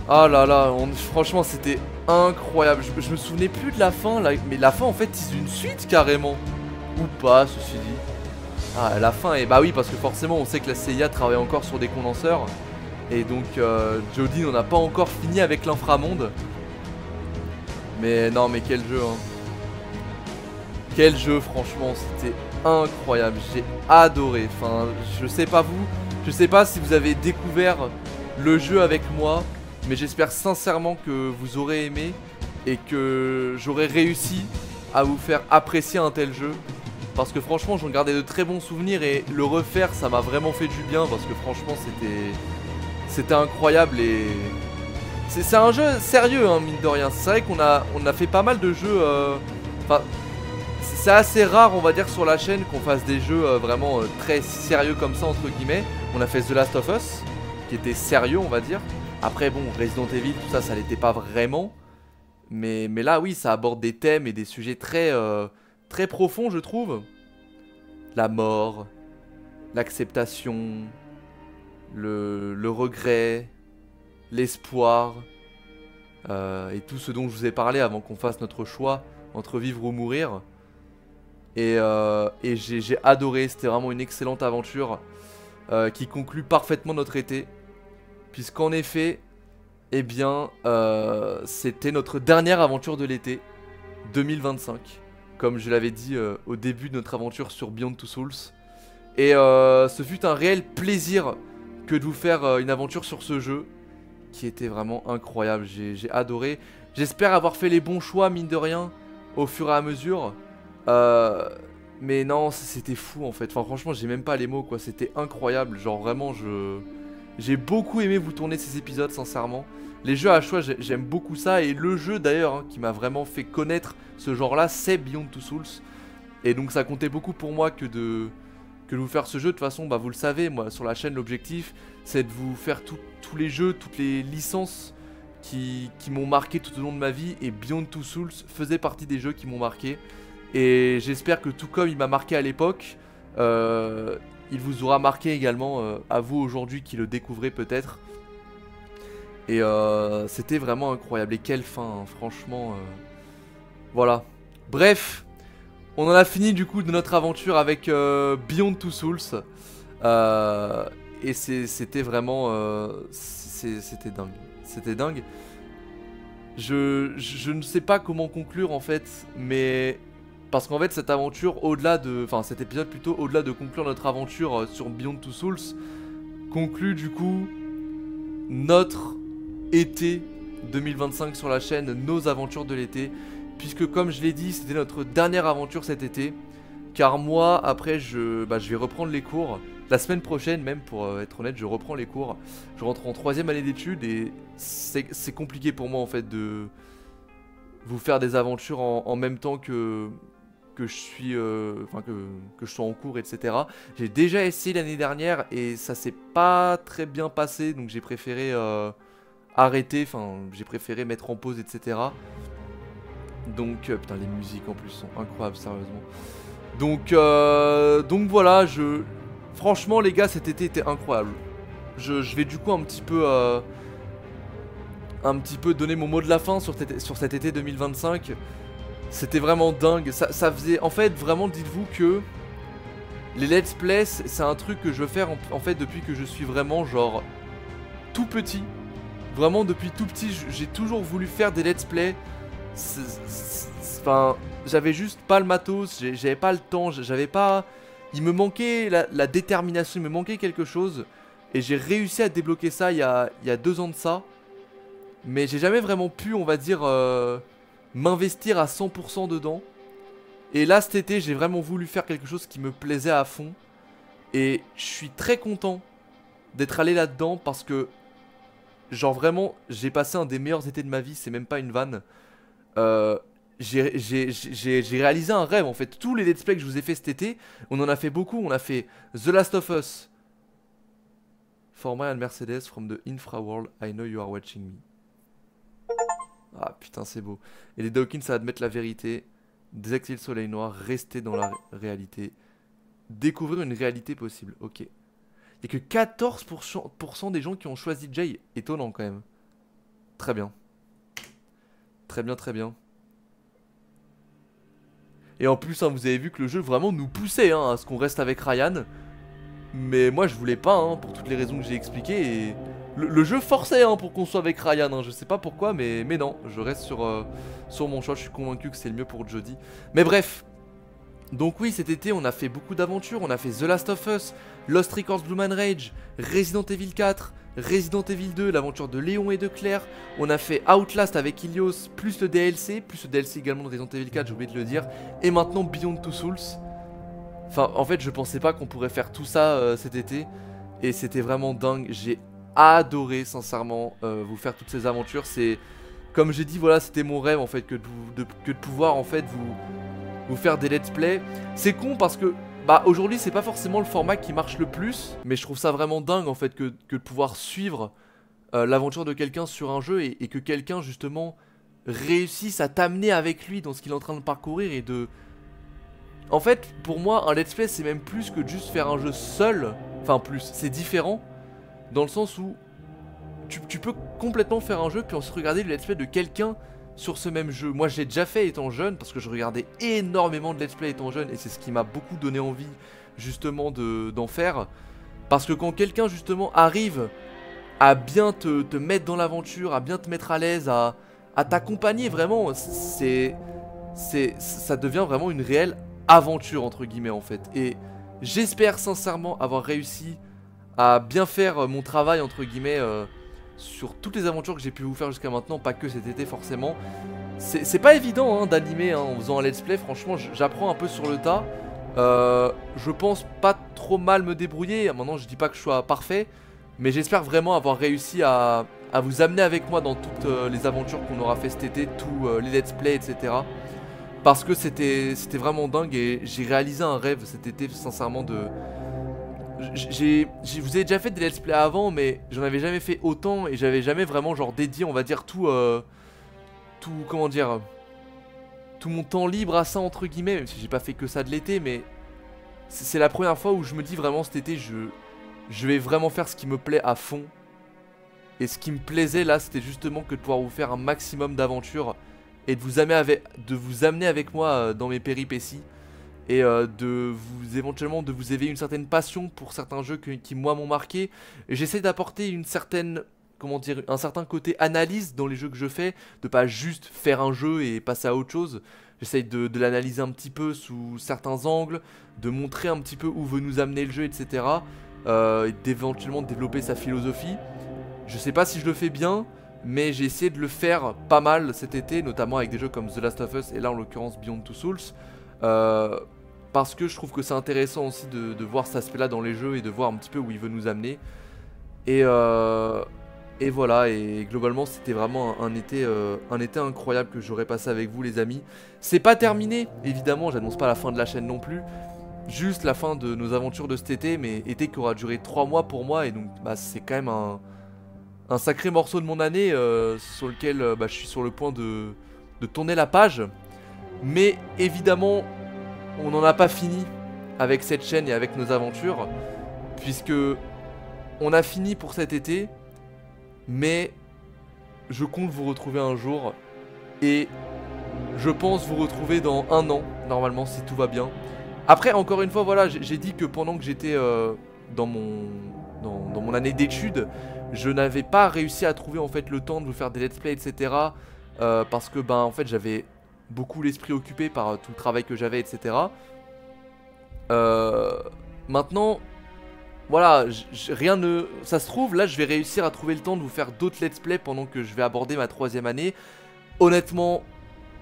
A: Ah là là, franchement c'était incroyable. Je me souvenais plus de la fin là, mais la fin en fait c'est une suite carrément. Ou pas ceci dit. Ah la fin est... Bah oui parce que forcément on sait que la CIA travaille encore sur des condenseurs. Et donc Jodie n'en a pas encore fini avec l'inframonde. Mais non mais quel jeu hein. Quel jeu franchement, c'était incroyable. J'ai adoré. Enfin je sais pas vous. Je sais pas si vous avez découvert le jeu avec moi. Mais j'espère sincèrement que vous aurez aimé. Et que j'aurai réussi à vous faire apprécier un tel jeu. Parce que franchement j'en gardais de très bons souvenirs. Et le refaire ça m'a vraiment fait du bien. Parce que franchement c'était incroyable et c'est un jeu sérieux hein, mine de rien. C'est vrai qu'on a fait pas mal de jeux. Enfin, c'est assez rare on va dire sur la chaîne qu'on fasse des jeux vraiment très sérieux comme ça entre guillemets. On a fait The Last of Us qui était sérieux on va dire. Après bon Resident Evil tout ça l'était pas vraiment. Mais là oui ça aborde des thèmes et des sujets très très profonds je trouve. La mort, l'acceptation. Le regret, l'espoir et tout ce dont je vous ai parlé avant qu'on fasse notre choix entre vivre ou mourir. Et j'ai adoré, c'était vraiment une excellente aventure qui conclut parfaitement notre été. Puisqu'en effet, eh bien, c'était notre dernière aventure de l'été 2025. Comme je l'avais dit au début de notre aventure sur Beyond Two Souls. Et ce fut un réel plaisir que de vous faire une aventure sur ce jeu qui était vraiment incroyable, j'ai adoré. J'espère avoir fait les bons choix mine de rien au fur et à mesure. Mais non c'était fou en fait, enfin franchement j'ai même pas les mots quoi, c'était incroyable. Genre vraiment j'ai beaucoup aimé vous tourner ces épisodes sincèrement. Les jeux à choix j'aime beaucoup ça. Et le jeu d'ailleurs hein, qui m'a vraiment fait connaître ce genre là c'est Beyond Two Souls. Et donc ça comptait beaucoup pour moi que de vous faire ce jeu. De toute façon bah vous le savez moi sur la chaîne l'objectif c'est de vous faire tous les jeux, toutes les licences qui m'ont marqué tout au long de ma vie. Et Beyond Two Souls faisait partie des jeux qui m'ont marqué. Et j'espère que tout comme il m'a marqué à l'époque il vous aura marqué également à vous aujourd'hui qui le découvrez peut-être. Et c'était vraiment incroyable. Et quelle fin hein, franchement voilà. Bref, on en a fini du coup de notre aventure avec Beyond Two Souls. Et c'était vraiment c'était dingue. C'était dingue. Je ne sais pas comment conclure en fait. Mais parce qu'en fait cette aventure au-delà de... Enfin cet épisode plutôt au-delà de conclure notre aventure sur Beyond Two Souls conclut du coup notre été 2025 sur la chaîne, nos aventures de l'été. Puisque comme je l'ai dit c'était notre dernière aventure cet été. car moi après je vais reprendre les cours. La semaine prochaine même, pour être honnête, je reprends les cours. Je rentre en 3e année d'études et c'est compliqué pour moi en fait de vous faire des aventures en même temps que je suis, que je sois en cours, etc. J'ai déjà essayé l'année dernière et ça s'est pas très bien passé, donc j'ai préféré arrêter, enfin j'ai préféré mettre en pause, etc. Donc, putain les musiques en plus sont incroyables, sérieusement. Donc voilà, franchement les gars, cet été était incroyable. Je vais du coup un petit peu donner mon mot de la fin sur cet été 2025. C'était vraiment dingue, ça faisait, en fait vraiment dites-vous que les let's play c'est un truc que je veux faire en fait depuis que je suis vraiment genre tout petit. Vraiment depuis tout petit j'ai toujours voulu faire des let's play. Enfin j'avais juste pas le matos, j'avais pas le temps, j'avais pas... Il me manquait la détermination, il me manquait quelque chose. Et j'ai réussi à débloquer ça il y a 2 ans de ça. Mais j'ai jamais vraiment pu, on va dire, m'investir à 100% dedans. Et là cet été j'ai vraiment voulu faire quelque chose qui me plaisait à fond. Et je suis très content d'être allé là-dedans parce que genre vraiment j'ai passé un des meilleurs étés de ma vie, c'est même pas une vanne. J'ai réalisé un rêve en fait. Tous les let's play que je vous ai fait cet été, on en a fait beaucoup. On a fait The Last of Us, For My and Mercedes from the Infraworld, I Know You Are Watching Me. Ah putain c'est beau. Et les Dawkins à admettre la vérité, désactiver le soleil noir, rester dans la réalité, découvrir une réalité possible. Ok. Il n'y a que 14% des gens qui ont choisi Jay. Étonnant quand même. Très bien. Très bien, très bien. Et en plus, hein, vous avez vu que le jeu vraiment nous poussait à ce qu'on reste avec Ryan. Mais moi je voulais pas, pour toutes les raisons que j'ai expliquées. Et le jeu forçait pour qu'on soit avec Ryan, je sais pas pourquoi, mais non, je reste sur mon choix, je suis convaincu que c'est le mieux pour Jodie. Mais bref, donc oui, cet été on a fait beaucoup d'aventures, on a fait The Last of Us, Lost Records Bloom and Rage, Resident Evil 4, Resident Evil 2, l'aventure de Léon et de Claire, on a fait Outlast avec Ilios, plus le DLC également de Resident Evil 4, j'ai oublié de le dire, et maintenant Beyond Two Souls. Enfin, en fait, je pensais pas qu'on pourrait faire tout ça cet été, et c'était vraiment dingue, j'ai adoré sincèrement vous faire toutes ces aventures, c'est, comme j'ai dit, voilà, c'était mon rêve en fait, que de pouvoir en fait vous faire des let's play. C'est con parce que bah aujourd'hui c'est pas forcément le format qui marche le plus, mais je trouve ça vraiment dingue en fait que de pouvoir suivre l'aventure de quelqu'un sur un jeu et que quelqu'un justement réussisse à t'amener avec lui dans ce qu'il est en train de parcourir et de... En fait pour moi un let's play c'est même plus que de juste faire un jeu seul, enfin plus, c'est différent dans le sens où tu peux complètement faire un jeu puis ensuite regarder le let's play de quelqu'un sur ce même jeu. Moi j'ai déjà fait étant jeune parce que je regardais énormément de let's play étant jeune et c'est ce qui m'a beaucoup donné envie justement d'en faire. Parce que quand quelqu'un justement arrive à bien te mettre dans l'aventure, à bien te mettre à l'aise, à t'accompagner vraiment, ça devient vraiment une réelle aventure entre guillemets en fait. Et j'espère sincèrement avoir réussi à bien faire mon travail entre guillemets sur toutes les aventures que j'ai pu vous faire jusqu'à maintenant, pas que cet été forcément. C'est pas évident d'animer en faisant un let's play, franchement j'apprends un peu sur le tas. Je pense pas trop mal me débrouiller, maintenant je dis pas que je sois parfait, mais j'espère vraiment avoir réussi à vous amener avec moi dans toutes les aventures qu'on aura fait cet été, tous les let's play, etc. Parce que c'était vraiment dingue et j'ai réalisé un rêve cet été sincèrement de... Je vous ai déjà fait des let's play avant mais j'en avais jamais fait autant et j'avais jamais vraiment genre dédié on va dire tout comment dire, tout mon temps libre à ça entre guillemets, même si j'ai pas fait que ça de l'été, mais c'est la première fois où je me dis vraiment cet été je vais vraiment faire ce qui me plaît à fond. Et ce qui me plaisait là c'était justement que de pouvoir vous faire un maximum d'aventures et de vous amener avec moi dans mes péripéties. Et éventuellement de vous éveiller une certaine passion pour certains jeux qui moi m'ont marqué. J'essaie d'apporter une certaine, comment dire, un certain côté analyse dans les jeux que je fais, de pas juste faire un jeu et passer à autre chose. J'essaie de l'analyser un petit peu sous certains angles, de montrer un petit peu où veut nous amener le jeu, etc. Et d'éventuellement développer sa philosophie. Je sais pas si je le fais bien, mais j'ai essayé de le faire pas mal cet été, notamment avec des jeux comme The Last of Us et là en l'occurrence Beyond Two Souls. parce que je trouve que c'est intéressant aussi de voir cet aspect là dans les jeux et de voir un petit peu où il veut nous amener. Et voilà, et globalement c'était vraiment un été incroyable que j'aurais passé avec vous les amis. C'est pas terminé, évidemment, j'annonce pas la fin de la chaîne non plus. Juste la fin de nos aventures de cet été, mais été qui aura duré 3 mois pour moi. Et donc bah, c'est quand même un sacré morceau de mon année sur lequel je suis sur le point de tourner la page. Mais évidemment, on n'en a pas fini avec cette chaîne et avec nos aventures, puisque on a fini pour cet été, mais je compte vous retrouver un jour, et je pense vous retrouver dans 1 an, normalement, si tout va bien. Après, encore une fois, voilà, j'ai dit que pendant que j'étais dans mon année d'études, je n'avais pas réussi à trouver en fait le temps de vous faire des let's play, etc. Parce que, en fait, j'avais beaucoup l'esprit occupé par tout le travail que j'avais, etc. Maintenant, voilà, rien ne... Ça se trouve, là, je vais réussir à trouver le temps de vous faire d'autres let's play pendant que je vais aborder ma 3e année. Honnêtement,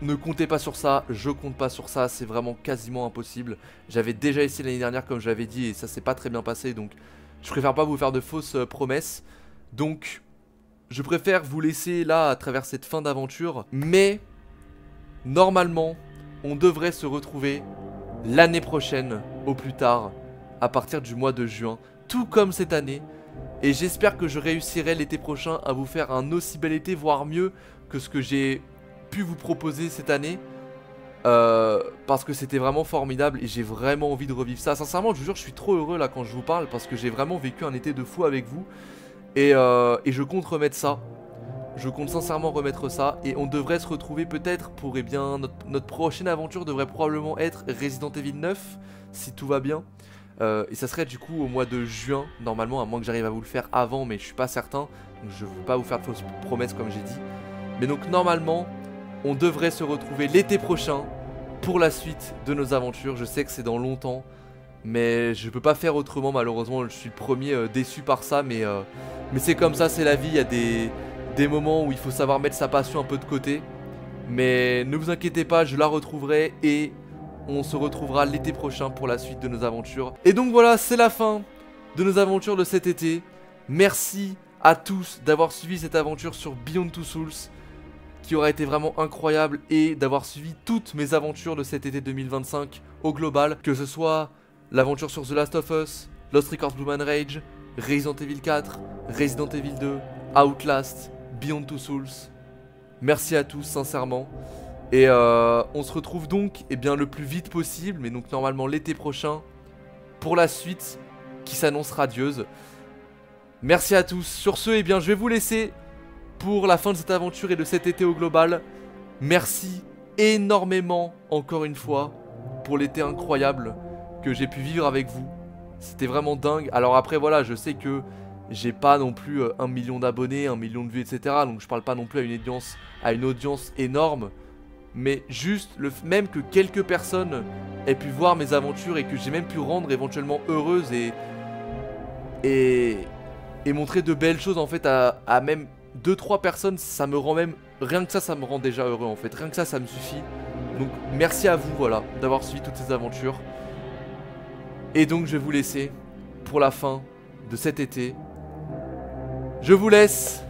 A: ne comptez pas sur ça, je compte pas sur ça, c'est vraiment quasiment impossible. J'avais déjà essayé l'année dernière, comme je l'avais dit, et ça s'est pas très bien passé, donc je préfère pas vous faire de fausses promesses. Donc, je préfère vous laisser là, à travers cette fin d'aventure, mais... Normalement, on devrait se retrouver l'année prochaine, au plus tard, à partir du mois de juin, tout comme cette année. Et j'espère que je réussirai l'été prochain à vous faire un aussi bel été, voire mieux que ce que j'ai pu vous proposer cette année. Parce que c'était vraiment formidable et j'ai vraiment envie de revivre ça. Sincèrement, je vous jure, je suis trop heureux là quand je vous parle, parce que j'ai vraiment vécu un été de fou avec vous. Et je compte remettre ça. Je compte sincèrement remettre ça, et on devrait se retrouver peut-être pour, notre prochaine aventure devrait probablement être Resident Evil 9, si tout va bien. Et ça serait du coup au mois de juin, normalement, à moins que j'arrive à vous le faire avant, mais je suis pas certain. Donc je ne veux pas vous faire de fausses promesses comme j'ai dit. Mais donc normalement, on devrait se retrouver l'été prochain pour la suite de nos aventures. Je sais que c'est dans longtemps, mais je peux pas faire autrement malheureusement. Je suis le premier déçu par ça, mais c'est comme ça, c'est la vie. Il y a des moments où il faut savoir mettre sa passion un peu de côté. Mais ne vous inquiétez pas, je la retrouverai et on se retrouvera l'été prochain pour la suite de nos aventures. Et donc voilà, c'est la fin de nos aventures de cet été. Merci à tous d'avoir suivi cette aventure sur Beyond Two Souls, qui aura été vraiment incroyable, et d'avoir suivi toutes mes aventures de cet été 2025 au global, que ce soit l'aventure sur The Last of Us, Lost Records Bloom and Rage, Resident Evil 4, Resident Evil 2, Outlast, Beyond Two Souls. Merci à tous sincèrement. Et on se retrouve donc le plus vite possible, mais donc normalement l'été prochain, pour la suite qui s'annonce radieuse. Merci à tous. Sur ce, je vais vous laisser pour la fin de cette aventure et de cet été au global. Merci énormément encore une fois pour l'été incroyable que j'ai pu vivre avec vous. C'était vraiment dingue. Alors après voilà, je sais que j'ai pas non plus 1 million d'abonnés, 1 million de vues, etc. Donc je parle pas non plus à une audience énorme. Mais juste le même que quelques personnes aient pu voir mes aventures et que j'ai même pu rendre éventuellement heureuses et montrer de belles choses en fait à même 2-3 personnes, ça me rend même, rien que ça me rend déjà heureux en fait. Rien que ça me suffit. Donc merci à vous voilà d'avoir suivi toutes ces aventures. Et donc je vais vous laisser pour la fin de cet été. Je vous laisse.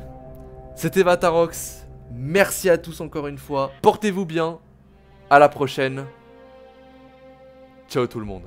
A: C'était Vatarox. Merci à tous encore une fois. Portez-vous bien. À la prochaine. Ciao tout le monde.